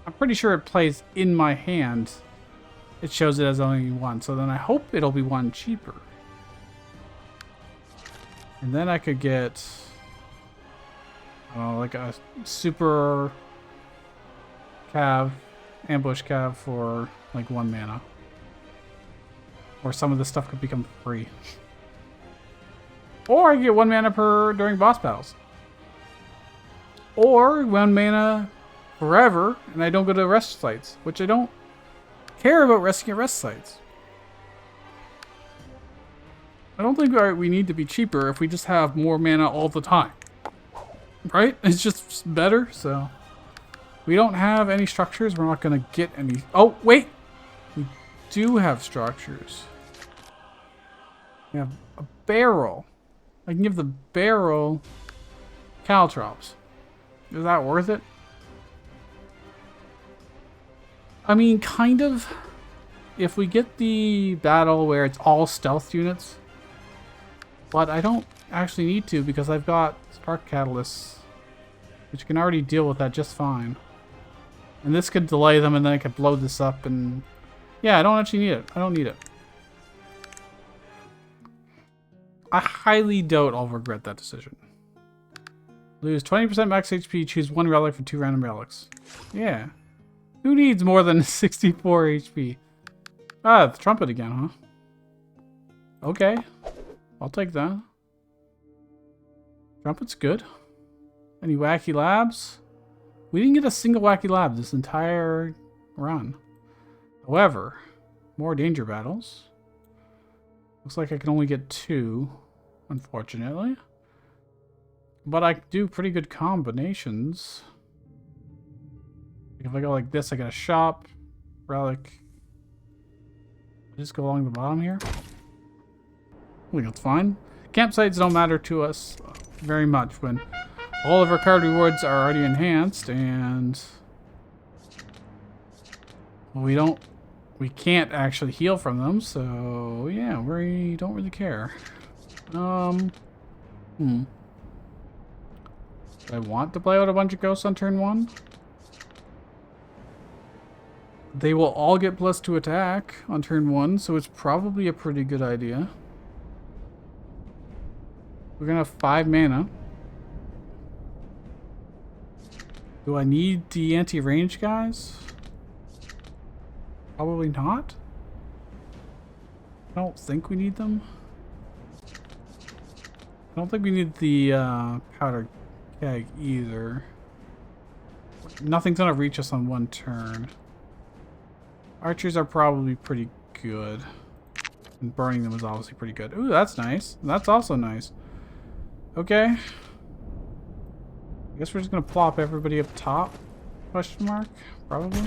I'm pretty sure it plays in my hand. It shows it as only one, so then I hope it'll be one cheaper. And then I could get like a super cav, ambush cav for like 1 mana. Or some of this stuff could become free. Or I get 1 mana per during boss battles. Or 1 mana forever, and I don't go to rest sites, which I don't care about resting at rest sites. I don't think we need to be cheaper if we just have more mana all the time. Right? It's just better, so... We don't have any structures. We're not going to get any... Oh, wait! We do have structures. We have a barrel. I can give the barrel caltrops. Is that worth it? I mean, kind of. If we get the battle where it's all stealth units. But I don't actually need to because I've got spark catalysts. Which can already deal with that just fine. And this could delay them and then I could blow this up and... Yeah, I don't actually need it. I don't need it. I highly doubt I'll regret that decision. Lose 20% max HP, choose 1 relic for 2 random relics. Yeah. Who needs more than 64 HP? Ah, the trumpet again, huh? Okay. I'll take that. Trumpet's good. Any wacky labs? We didn't get a single wacky lab this entire run. However, more danger battles. Looks like I can only get 2, unfortunately. But I do pretty good combinations. If I go like this, I get a shop, relic. Just go along the bottom here. I think that's fine. Campsites don't matter to us very much when all of our card rewards are already enhanced and we can't actually heal from them, so yeah, we don't really care. Do I want to play out a bunch of ghosts on turn 1? They will all get +2 attack on turn 1, so it's probably a pretty good idea. We're gonna have 5 mana. Do I need the anti-range guys? Probably not. I don't think we need them. I don't think we need the powder keg either. Nothing's gonna reach us on 1 turn. Archers are probably pretty good. And burning them is obviously pretty good. Ooh, that's nice. That's also nice. Okay. I guess we're just gonna plop everybody up top? Question mark? Probably.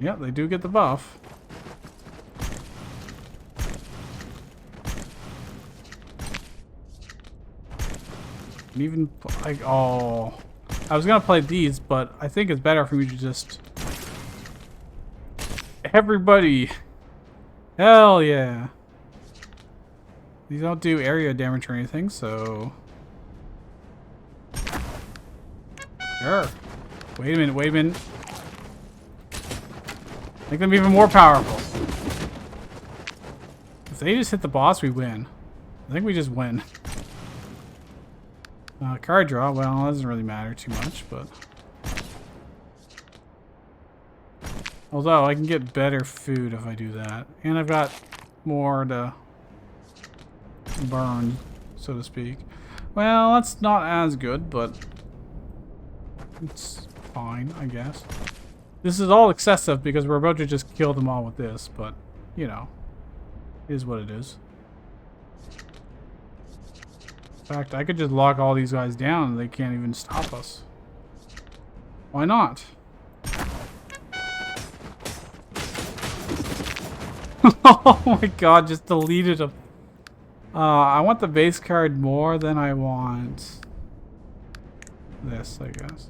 Yeah, they do get the buff. And even like, oh, I was gonna play these, but I think it's better for me to just everybody. Hell yeah! These don't do area damage or anything, so sure. Wait a minute. Wait a minute. Make them even more powerful. If they just hit the boss, we win. I think we just win. Card draw, well, it doesn't really matter too much, but... Although, I can get better food if I do that. And I've got more to burn, so to speak. Well, that's not as good, but... it's fine, I guess. This is all excessive because we're about to just kill them all with this, but, you know, it is what it is. In fact, I could just lock all these guys down and they can't even stop us. Why not? Oh my god, just deleted them. I want the base card more than I want this, I guess.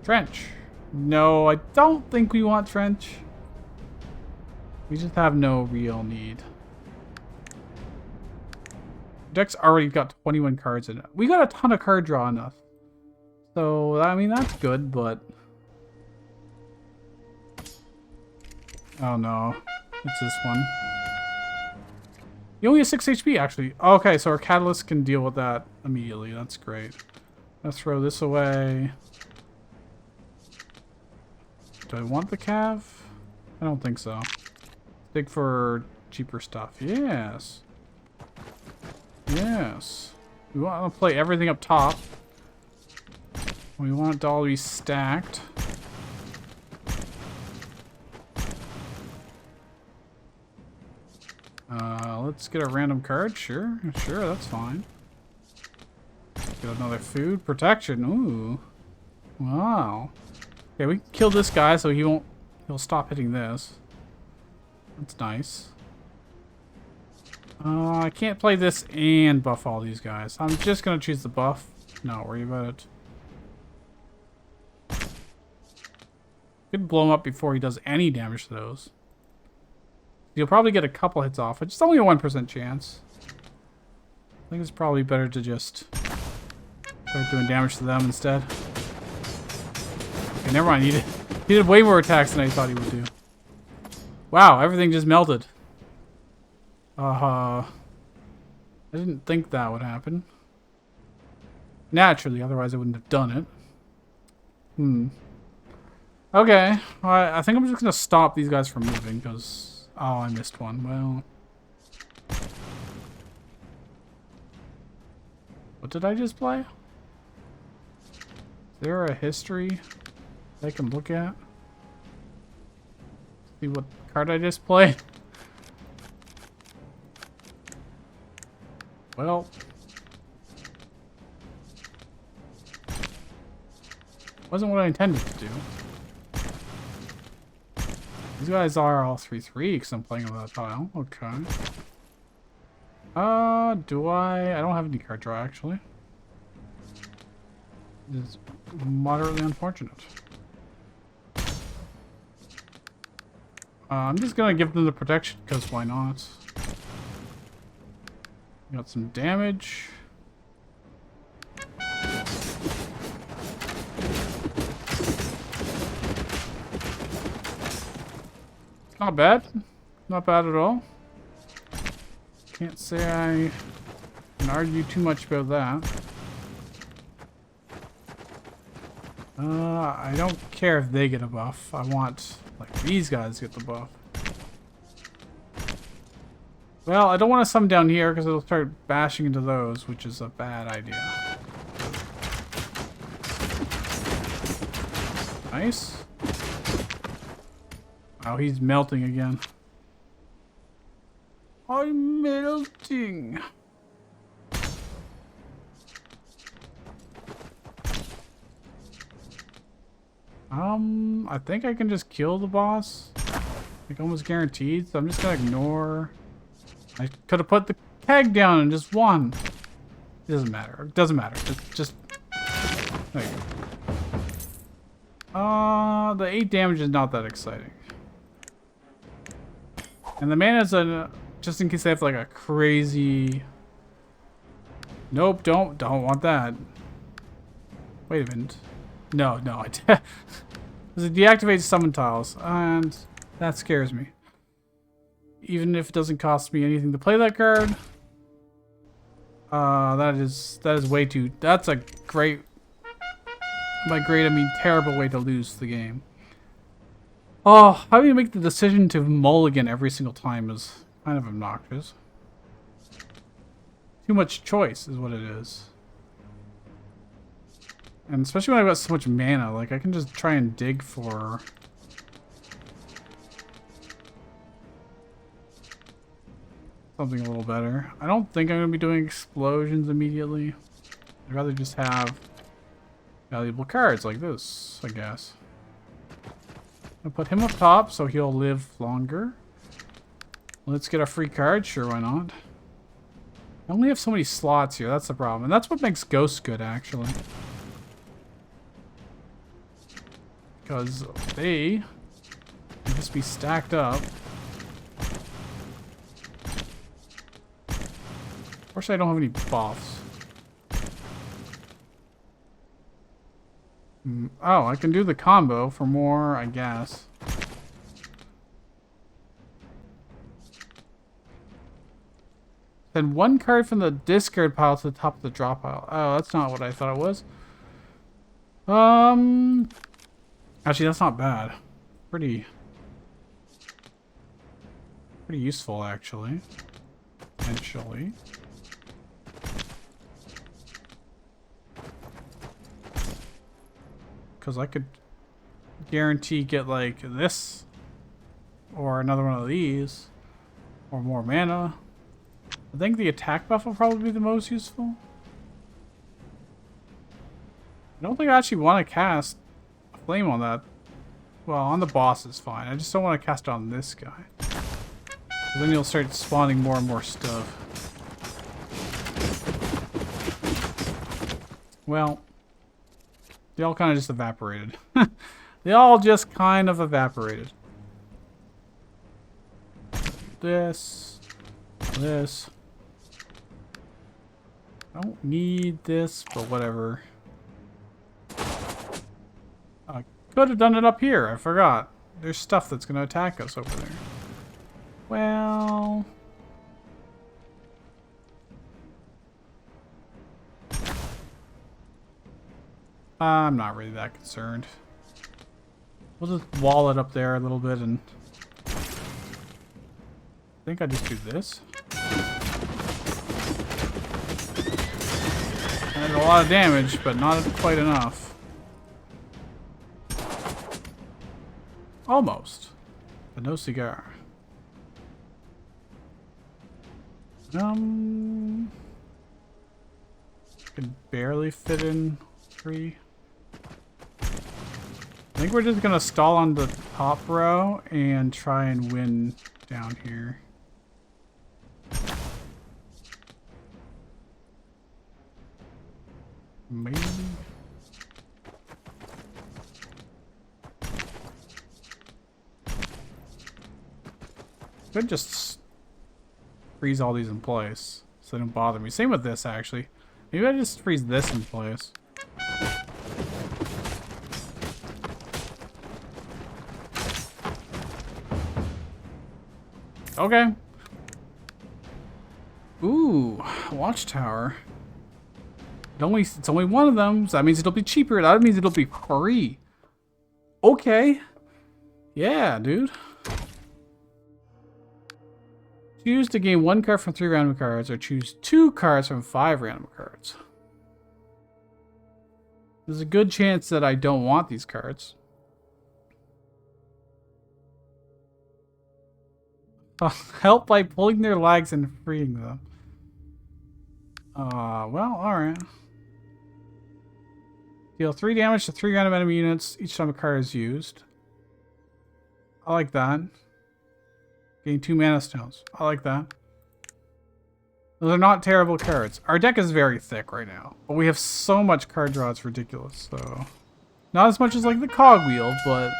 Trench. No, I don't think we want Trench. We just have no real need. Deck's already got 21 cards in it. We got a ton of card draw enough. So, I mean, that's good, but... oh no. It's this one. You only have 6 HP, actually. Okay, so our Catalyst can deal with that immediately. That's great. Let's throw this away. Do I want the Cav? I don't think so. Dig for cheaper stuff. Yes. Yes. We want to play everything up top. We want it to all be stacked. Let's get a random card. Sure, that's fine. Get another food. Protection. Ooh. Wow. Okay, we can kill this guy so he'll stop hitting this. That's nice. I can't play this and buff all these guys. I'm just gonna choose the buff. Not worry about it. Could blow him up before he does any damage to those. You'll probably get a couple hits off, but it's only a 1% chance. I think it's probably better to just start doing damage to them instead. Okay, never mind. He did way more attacks than I thought he would do. Wow, everything just melted. I didn't think that would happen. Naturally, otherwise I wouldn't have done it. Okay, I think I'm just gonna stop these guys from moving because... oh, I missed one. Well... what did I just play? Is there a history I can look at? See what card I just played? Well... wasn't what I intended to do. These guys are all 3/3 because I'm playing on that tile. Okay. Do I? I don't have any card draw actually. This is moderately unfortunate. I'm just gonna give them the protection because why not? Got some damage. Not bad. Not bad at all. Can't say I can argue too much about that. I don't care if they get a buff. I want, like, these guys to get the buff. Well, I don't want to summon down here because it'll start bashing into those, which is a bad idea. Nice. Oh, he's melting again. I'm melting. I think I can just kill the boss. Like almost guaranteed, so I'm just gonna ignore. I could have put the keg down and just won. It doesn't matter. It doesn't matter. Just there you go. The 8 damage is not that exciting. And the mana's just in case they have like a crazy. Nope, don't want that. Wait a minute. No, it deactivates summon tiles, and that scares me. Even if it doesn't cost me anything to play that card. That is way too. That's a great. By great, I mean terrible way to lose the game. Oh, how do you make the decision to mulligan every single time is kind of obnoxious. Too much choice is what it is. And especially when I've got so much mana, like I can just try and dig for something a little better. I don't think I'm going to be doing explosions immediately. I'd rather just have valuable cards like this, I guess. I'll put him up top so he'll live longer. Let's get a free card. Sure, why not? I only have so many slots here. That's the problem. And that's what makes Ghosts good, actually. Because they can just be stacked up. Unfortunately, I don't have any buffs. Oh, I can do the combo for more, I guess. Send 1 card from the discard pile to the top of the drop pile. Oh, that's not what I thought it was. Actually, that's not bad. Pretty useful, actually. Potentially. Because I could guarantee get like this. Or another one of these. Or more mana. I think the attack buff will probably be the most useful. I don't think I actually want to cast a flame on that. Well, on the boss is fine. I just don't want to cast it on this guy. Then you'll start spawning more and more stuff. Well, they all kind of just evaporated. They all just kind of evaporated. This. I don't need this, but whatever. I could have done it up here. I forgot. There's stuff that's going to attack us over there. Well... I'm not really that concerned. We'll just wall it up there a little bit and... I think I just do this. That did a lot of damage, but not quite enough. Almost. But no cigar. Can barely fit in 3. I think we're just gonna stall on the top row and try and win down here. Maybe. Could just freeze all these in place so they don't bother me. Same with this, actually. Maybe I just freeze this in place. Okay. Ooh, watchtower. It's only one of them, so that means it'll be cheaper. That means it'll be free. Okay. Yeah, dude. Choose to gain 1 card from 3 random cards, or choose 2 cards from 5 random cards. There's a good chance that I don't want these cards. Help by pulling their legs and freeing them. Well, alright. Deal 3 damage to 3 random enemy units each time a card is used. I like that. Gain 2 mana stones. I like that. Those are not terrible cards. Our deck is very thick right now, but we have so much card draw, it's ridiculous. So, not as much as like the cogwheel, but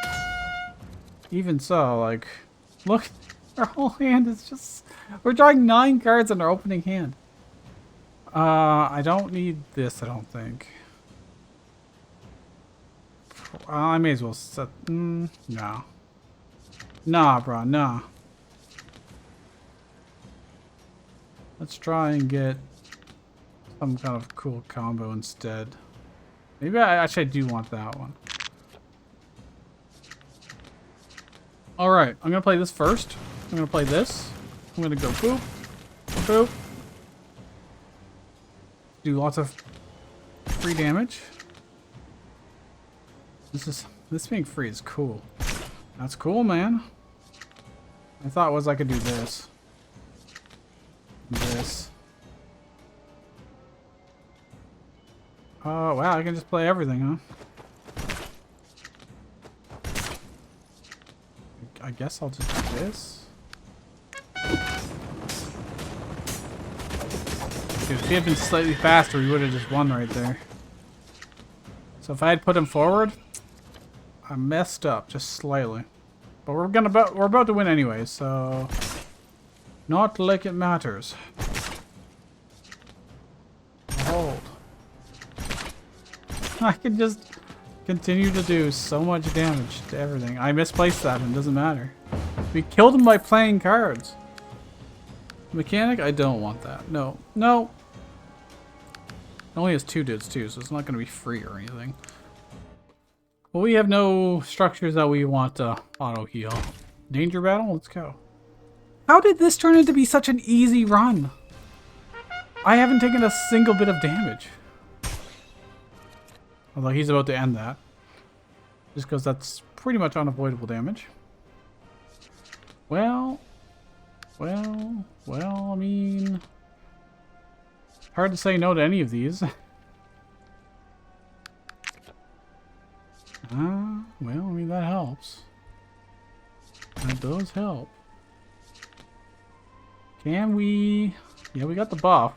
even so, like, look, our whole hand is just, we're drawing 9 cards in our opening hand. I don't need this, I don't think. I may as well set, no. Nah, bro, nah. Let's try and get some kind of cool combo instead. Maybe actually I do want that one. Alright, I'm gonna play this first. I'm gonna play this. I'm gonna go boop, boop. Do lots of free damage. This being free is cool. That's cool, man. I thought was I could do this. This. Oh, wow, I can just play everything, huh? I guess I'll just do this. If he had been slightly faster, we would have just won right there. So if I had put him forward, I messed up just slightly. But we're about to win anyway, so not like it matters. Hold. I can just continue to do so much damage to everything. I misplaced that and it doesn't matter. We killed him by playing cards. Mechanic? I don't want that. No. No. It only has 2 dudes too, so it's not going to be free or anything. Well, we have no structures that we want to auto-heal. Danger battle? Let's go. How did this turn into be such an easy run? I haven't taken a single bit of damage. Although he's about to end that. Just because that's pretty much unavoidable damage. Well, I mean, hard to say no to any of these. Well, I mean, that helps. That does help. Can we... Yeah, we got the buff.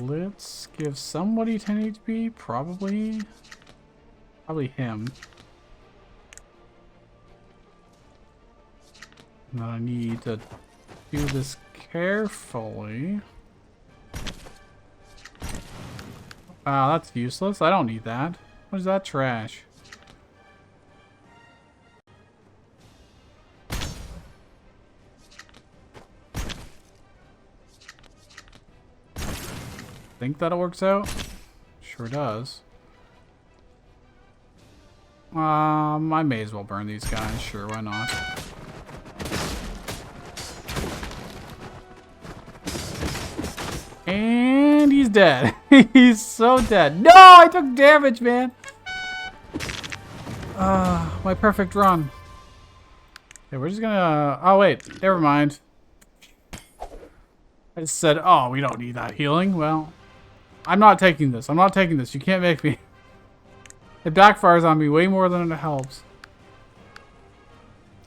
Let's give somebody 10 HP. Probably him. And I need to do this carefully. Wow, that's useless. I don't need that. What is that trash? Think that works out? Sure does. I may as well burn these guys. Sure, why not? And he's dead. He's so dead. No, I took damage, man. My perfect run. Okay, we're just gonna... Oh, wait. Never mind. I just said, oh, we don't need that healing. Well, I'm not taking this. I'm not taking this. You can't make me. It backfires on me way more than it helps.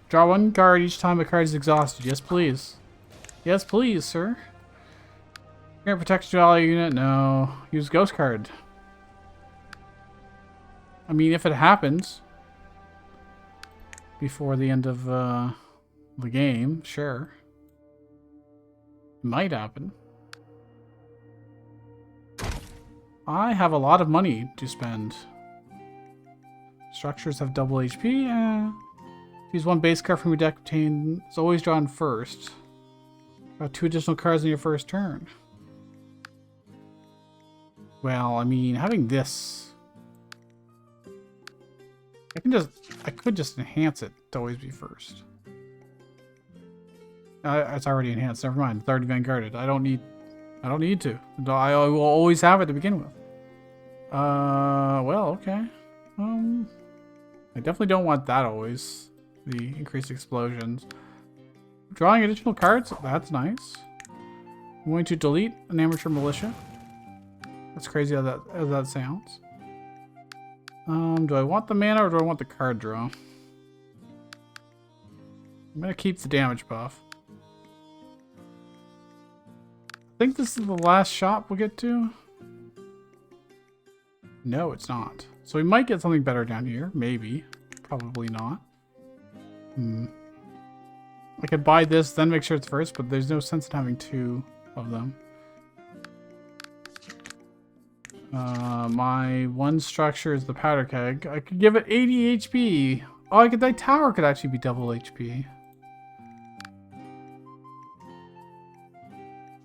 Draw 1 card each time a card is exhausted. Yes, please. Yes, please, sir. Grant protection to ally unit. No. Use ghost card. I mean, if it happens before the end of the game, sure. Might happen. I have a lot of money to spend. Structures have double HP. Use 1 base card from your deck obtained. It's always drawn first. Got 2 additional cards in your first turn. Well, I mean, having this... I could just enhance it to always be first. It's already enhanced. Never mind. It's already vanguarded. I don't need to. I will always have it to begin with. Well, okay. I definitely don't want that always. The increased explosions. Drawing additional cards. That's nice. I'm going to delete an amateur militia. That's crazy how that sounds. Do I want the mana or do I want the card draw? I'm gonna keep the damage buff. I think this is the last shop we'll get to. No, it's not. So we might get something better down here. Maybe. Probably not. I could buy this, then make sure it's first, but there's no sense in having two of them. My one structure is the powder keg. I could give it 80 HP. Oh, that tower could actually be double HP.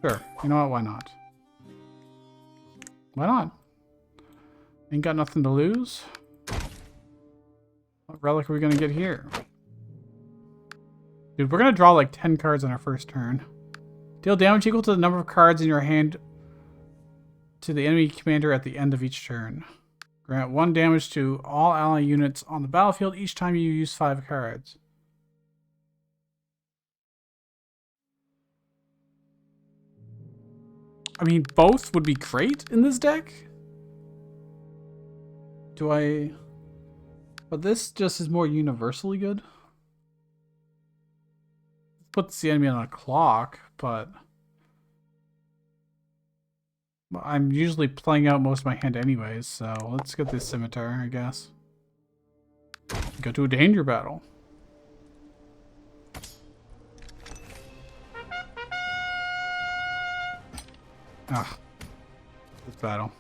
Sure. You know what? Why not? Why not? Ain't got nothing to lose. What relic are we gonna get here? Dude, we're gonna draw like 10 cards on our first turn. Deal damage equal to the number of cards in your hand to the enemy commander at the end of each turn. Grant 1 damage to all ally units on the battlefield each time you use 5 cards. I mean, both would be great in this deck. But this just is more universally good. Puts the enemy on a clock, but I'm usually playing out most of my hand anyways, so let's get this scimitar, I guess. Go to a danger battle. Ah, this battle.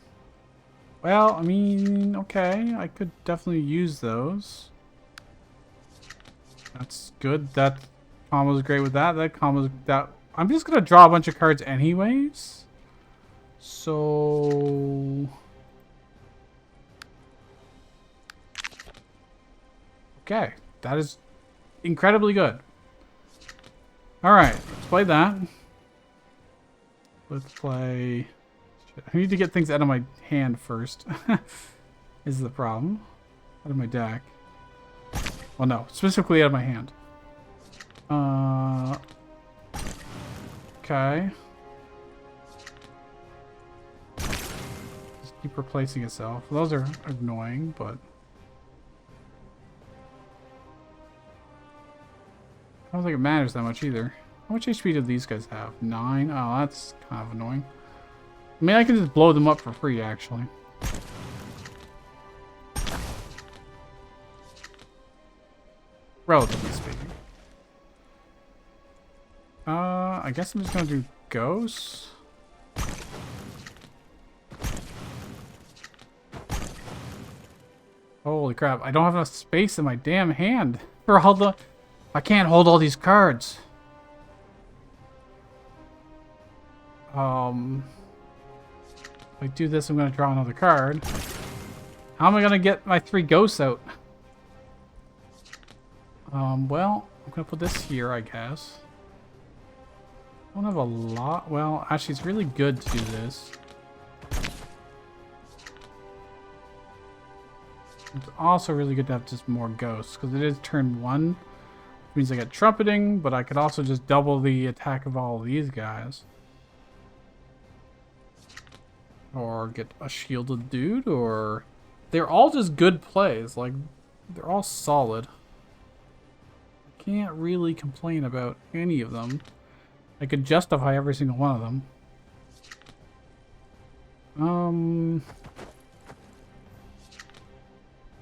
Well, I mean, okay, I could definitely use those. That's good. That combo's great with that. That combo's that. I'm just gonna draw a bunch of cards anyways. So okay, that is incredibly good. All right, let's play that. Let's play. I need to get things out of my hand first. Is the problem. Out of my deck. Well, no, specifically out of my hand. Okay. Just keep replacing itself. Those are annoying, but I don't think it matters that much either. How much HP do these guys have? 9? Oh, that's kind of annoying. I mean, I can just blow them up for free, actually. Relatively speaking. I guess I'm just gonna do ghosts. Holy crap, I don't have enough space in my damn hand for all the... I can't hold all these cards. If I do this, I'm gonna draw another card. How am I gonna get my 3 ghosts out? Well, I'm gonna put this here, I guess. I don't have a lot. Well, actually, it's really good to do this. It's also really good to have just more ghosts, because it is turn 1. Which means I get trumpeting, but I could also just double the attack of all of these guys. Or get a shielded dude, or... They're all just good plays. Like, they're all solid. I can't really complain about any of them. I could justify every single one of them.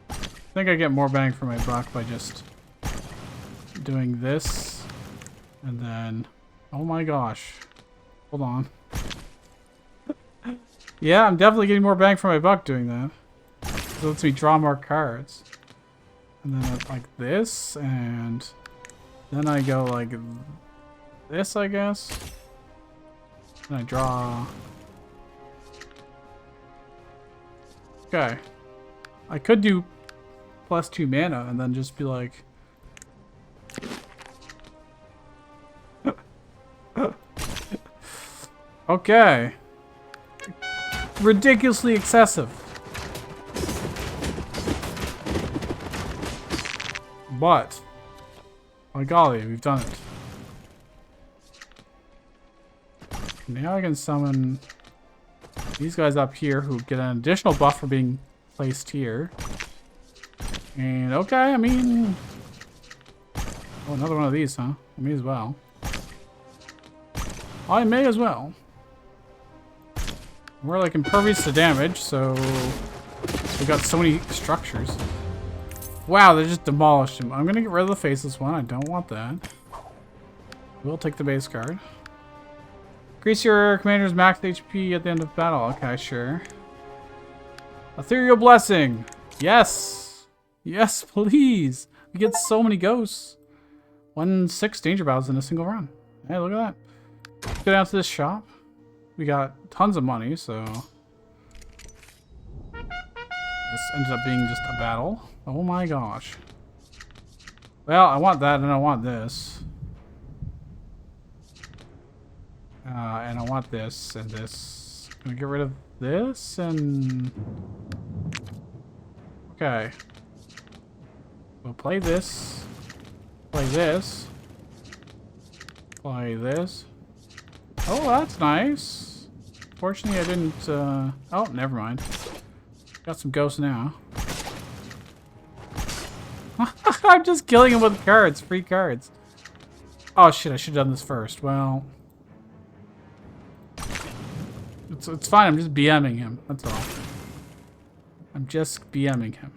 I think I get more bang for my buck by just doing this. And then... Oh my gosh. Hold on. Yeah, I'm definitely getting more bang for my buck doing that. It lets me draw more cards. And then like this, and then I go like this, I guess. And I draw. Okay. I could do +2 mana and then just be like... Okay. Ridiculously excessive. But, by golly, we've done it. Now I can summon these guys up here who get an additional buff for being placed here. And okay, I mean... Oh, another one of these, huh? I may as well. I may as well. We're like impervious to damage, so... We got so many structures. Wow, they just demolished him. I'm gonna get rid of the faceless one. I don't want that. We'll take the base card. Increase your commander's max HP at the end of battle. Okay, sure. Ethereal Blessing. Yes. Yes, please. We get so many ghosts. 1-6 danger battles in a single run. Hey, look at that. Let's go down to this shop. We got tons of money, so... This ended up being just a battle. Oh my gosh. Well, I want that and I want this. And I want this and this. I'm gonna get rid of this and... Okay. We'll play this. Play this. Play this. Oh, that's nice. Fortunately, I didn't... Oh, never mind. Got some ghosts now. I'm just killing him with cards. Free cards. Oh, shit. I should have done this first. Well... It's fine. I'm just BMing him. That's all. I'm just BMing him.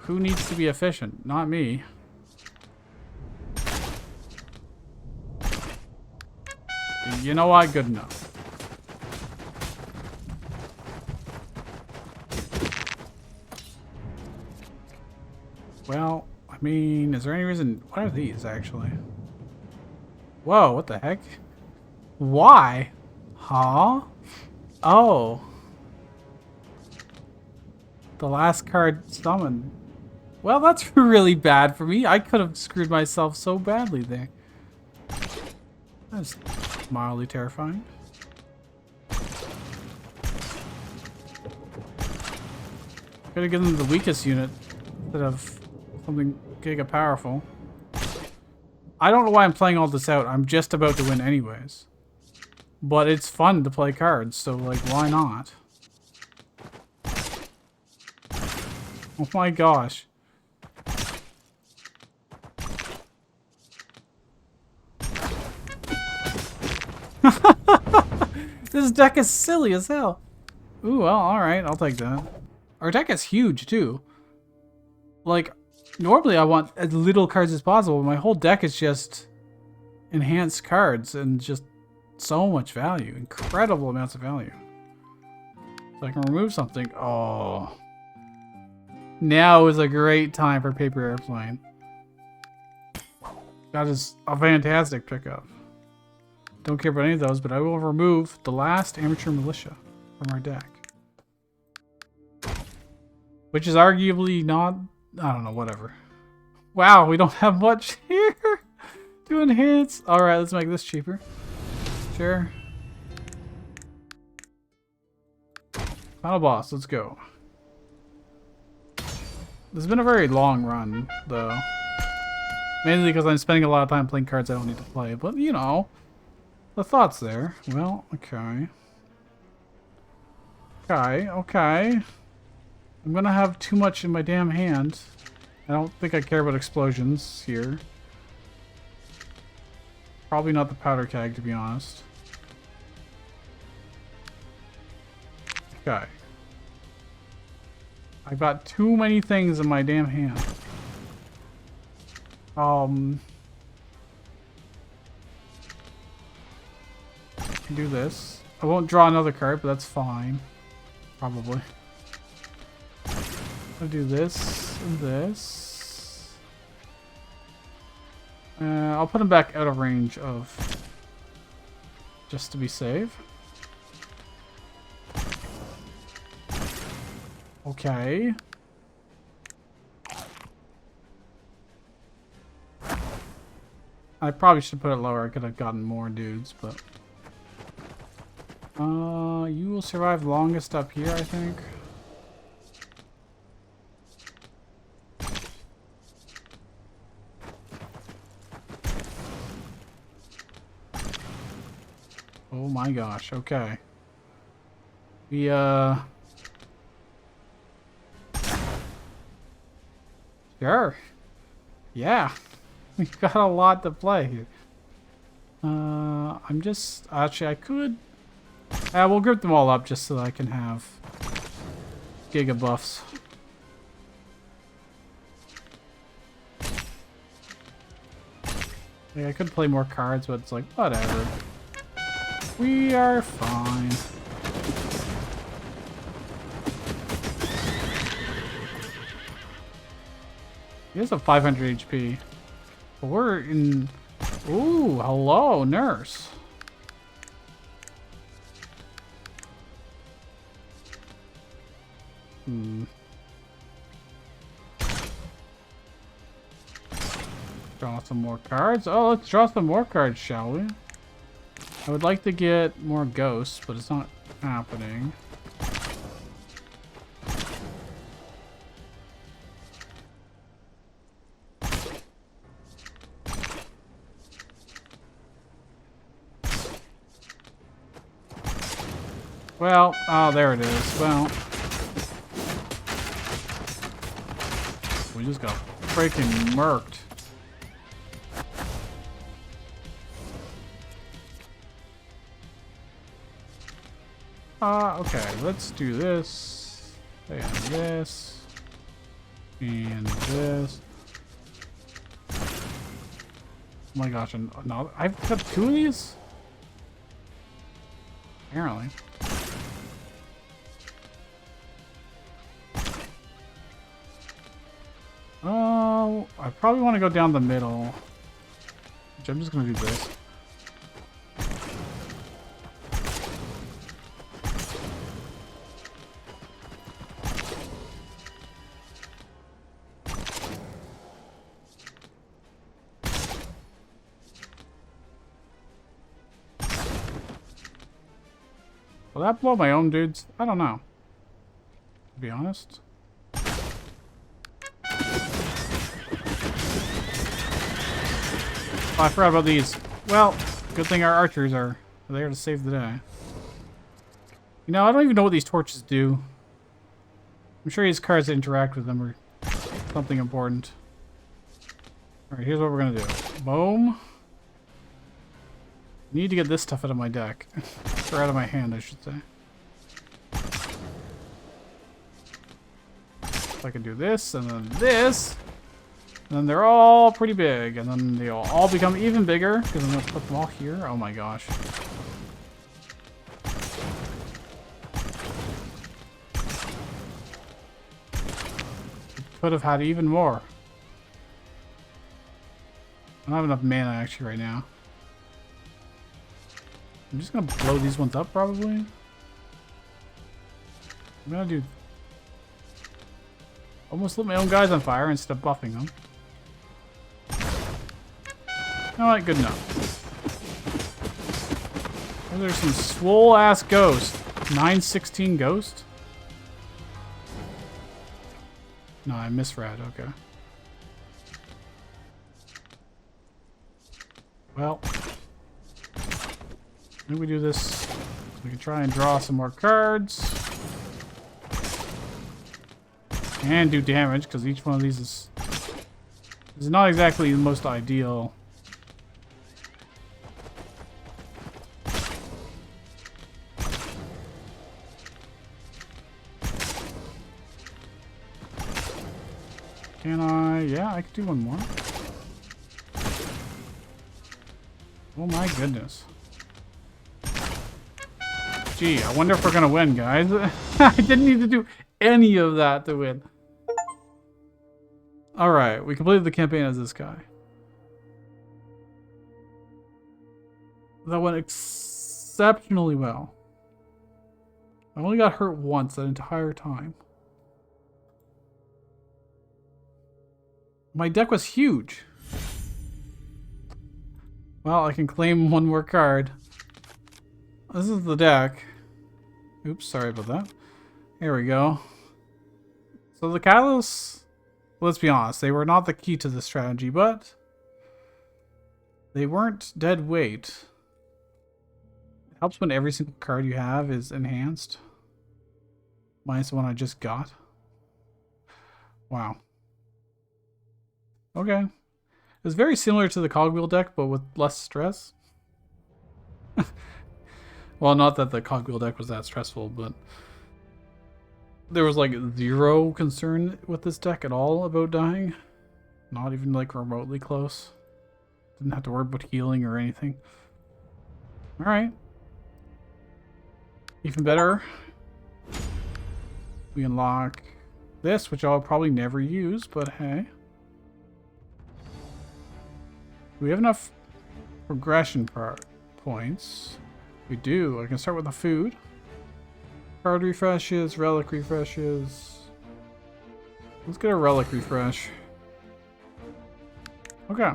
Who needs to be efficient? Not me. You know what? Good enough. Well, I mean, is there any reason... What are these, actually? Whoa, what the heck? Why? Huh? Oh. The last card summoned. Well, that's really bad for me. I could have screwed myself so badly there. That's mildly terrifying. Could have given them the weakest unit instead of something giga powerful. I don't know why I'm playing all this out. I'm just about to win anyways. But it's fun to play cards, so like, why not? Oh my gosh. This deck is silly as hell. Ooh, well, alright, I'll take that. Our deck is huge, too. Like, normally I want as little cards as possible, but my whole deck is just enhanced cards and just so much value. Incredible amounts of value. So I can remove something. Oh. Now is a great time for Paper Airplane. That is a fantastic pickup. Don't care about any of those, but I will remove the last Amateur Militia from our deck. Which is arguably not... I don't know, whatever. Wow, we don't have much here. Doing hits. Alright, let's make this cheaper. Sure. Final boss, let's go. This has been a very long run, though. Mainly because I'm spending a lot of time playing cards I don't need to play, but you know, the thought's there. Well, okay. Okay. I'm gonna have too much in my damn hand. I don't think I care about explosions here. Probably not the powder keg, to be honest. Okay. I've got too many things in my damn hand. I can do this. I won't draw another card, but that's fine. Probably. I'll do this and this. I'll put him back out of range of... just to be safe. Okay. I probably should put it lower. I could have gotten more dudes, but... You will survive longest up here, I think. Oh my gosh, okay. We, Sure. Yeah. We've got a lot to play here. I'm just... Actually, I could... we'll group them all up just so that I can have Giga buffs. Like, I could play more cards, but it's like, whatever. We are fine. He has a 500 HP. But we're in... Ooh, hello, nurse. Draw some more cards. Oh, let's draw some more cards, shall we? I would like to get more ghosts, but it's not happening. Well, oh, there it is. Well, we just got freaking murked. Okay, let's do this, and this, and this. Oh my gosh, no, I've got 2 of these? Apparently. Oh, I probably want to go down the middle. Which I'm just going to do this. Will that blow my own dudes? I don't know. To be honest. Oh, I forgot about these. Well, good thing our archers are there to save the day. You know, I don't even know what these torches do. I'm sure these cards that interact with them are something important. Alright, here's what we're gonna do. Boom. Need to get this stuff out of my deck. Or out of my hand, I should say. So I can do this, and then this. And then they're all pretty big, and then they'll all become even bigger, because I'm going to put them all here. Oh my gosh. Could have had even more. I don't have enough mana actually right now. I'm just going to blow these ones up probably. I'm going to do... Almost lit my own guys on fire instead of buffing them. Alright, good enough. Oh, there's some swole-ass ghost. 916 ghost? No, I misread. Okay. Well. Maybe we do this so we can try and draw some more cards. And do damage, because each one of these is not exactly the most ideal. Can I? Yeah, I could do one more. Oh my goodness. Gee, I wonder if we're gonna win, guys. I didn't need to do any of that to win. Alright, we completed the campaign as this guy. That went exceptionally well. I only got hurt once that entire time. My deck was huge. Well, I can claim one more card. This is the deck. Oops, sorry about that. Here we go. So the catalysts, let's be honest, they were not the key to the strategy, but they weren't dead weight. It helps when every single card you have is enhanced. Minus the one I just got. Wow. Okay. It's very similar to the cogwheel deck, but with less stress. Well, not that the cogwheel deck was that stressful, but there was like zero concern with this deck at all about dying. Not even like remotely close. Didn't have to worry about healing or anything. Alright. Even better. We unlock this, which I'll probably never use, but hey. We have enough progression points. We do. I can start with the food. Card refreshes, relic refreshes. Let's get a relic refresh. Okay.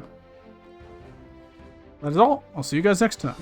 That is all. I'll see you guys next time.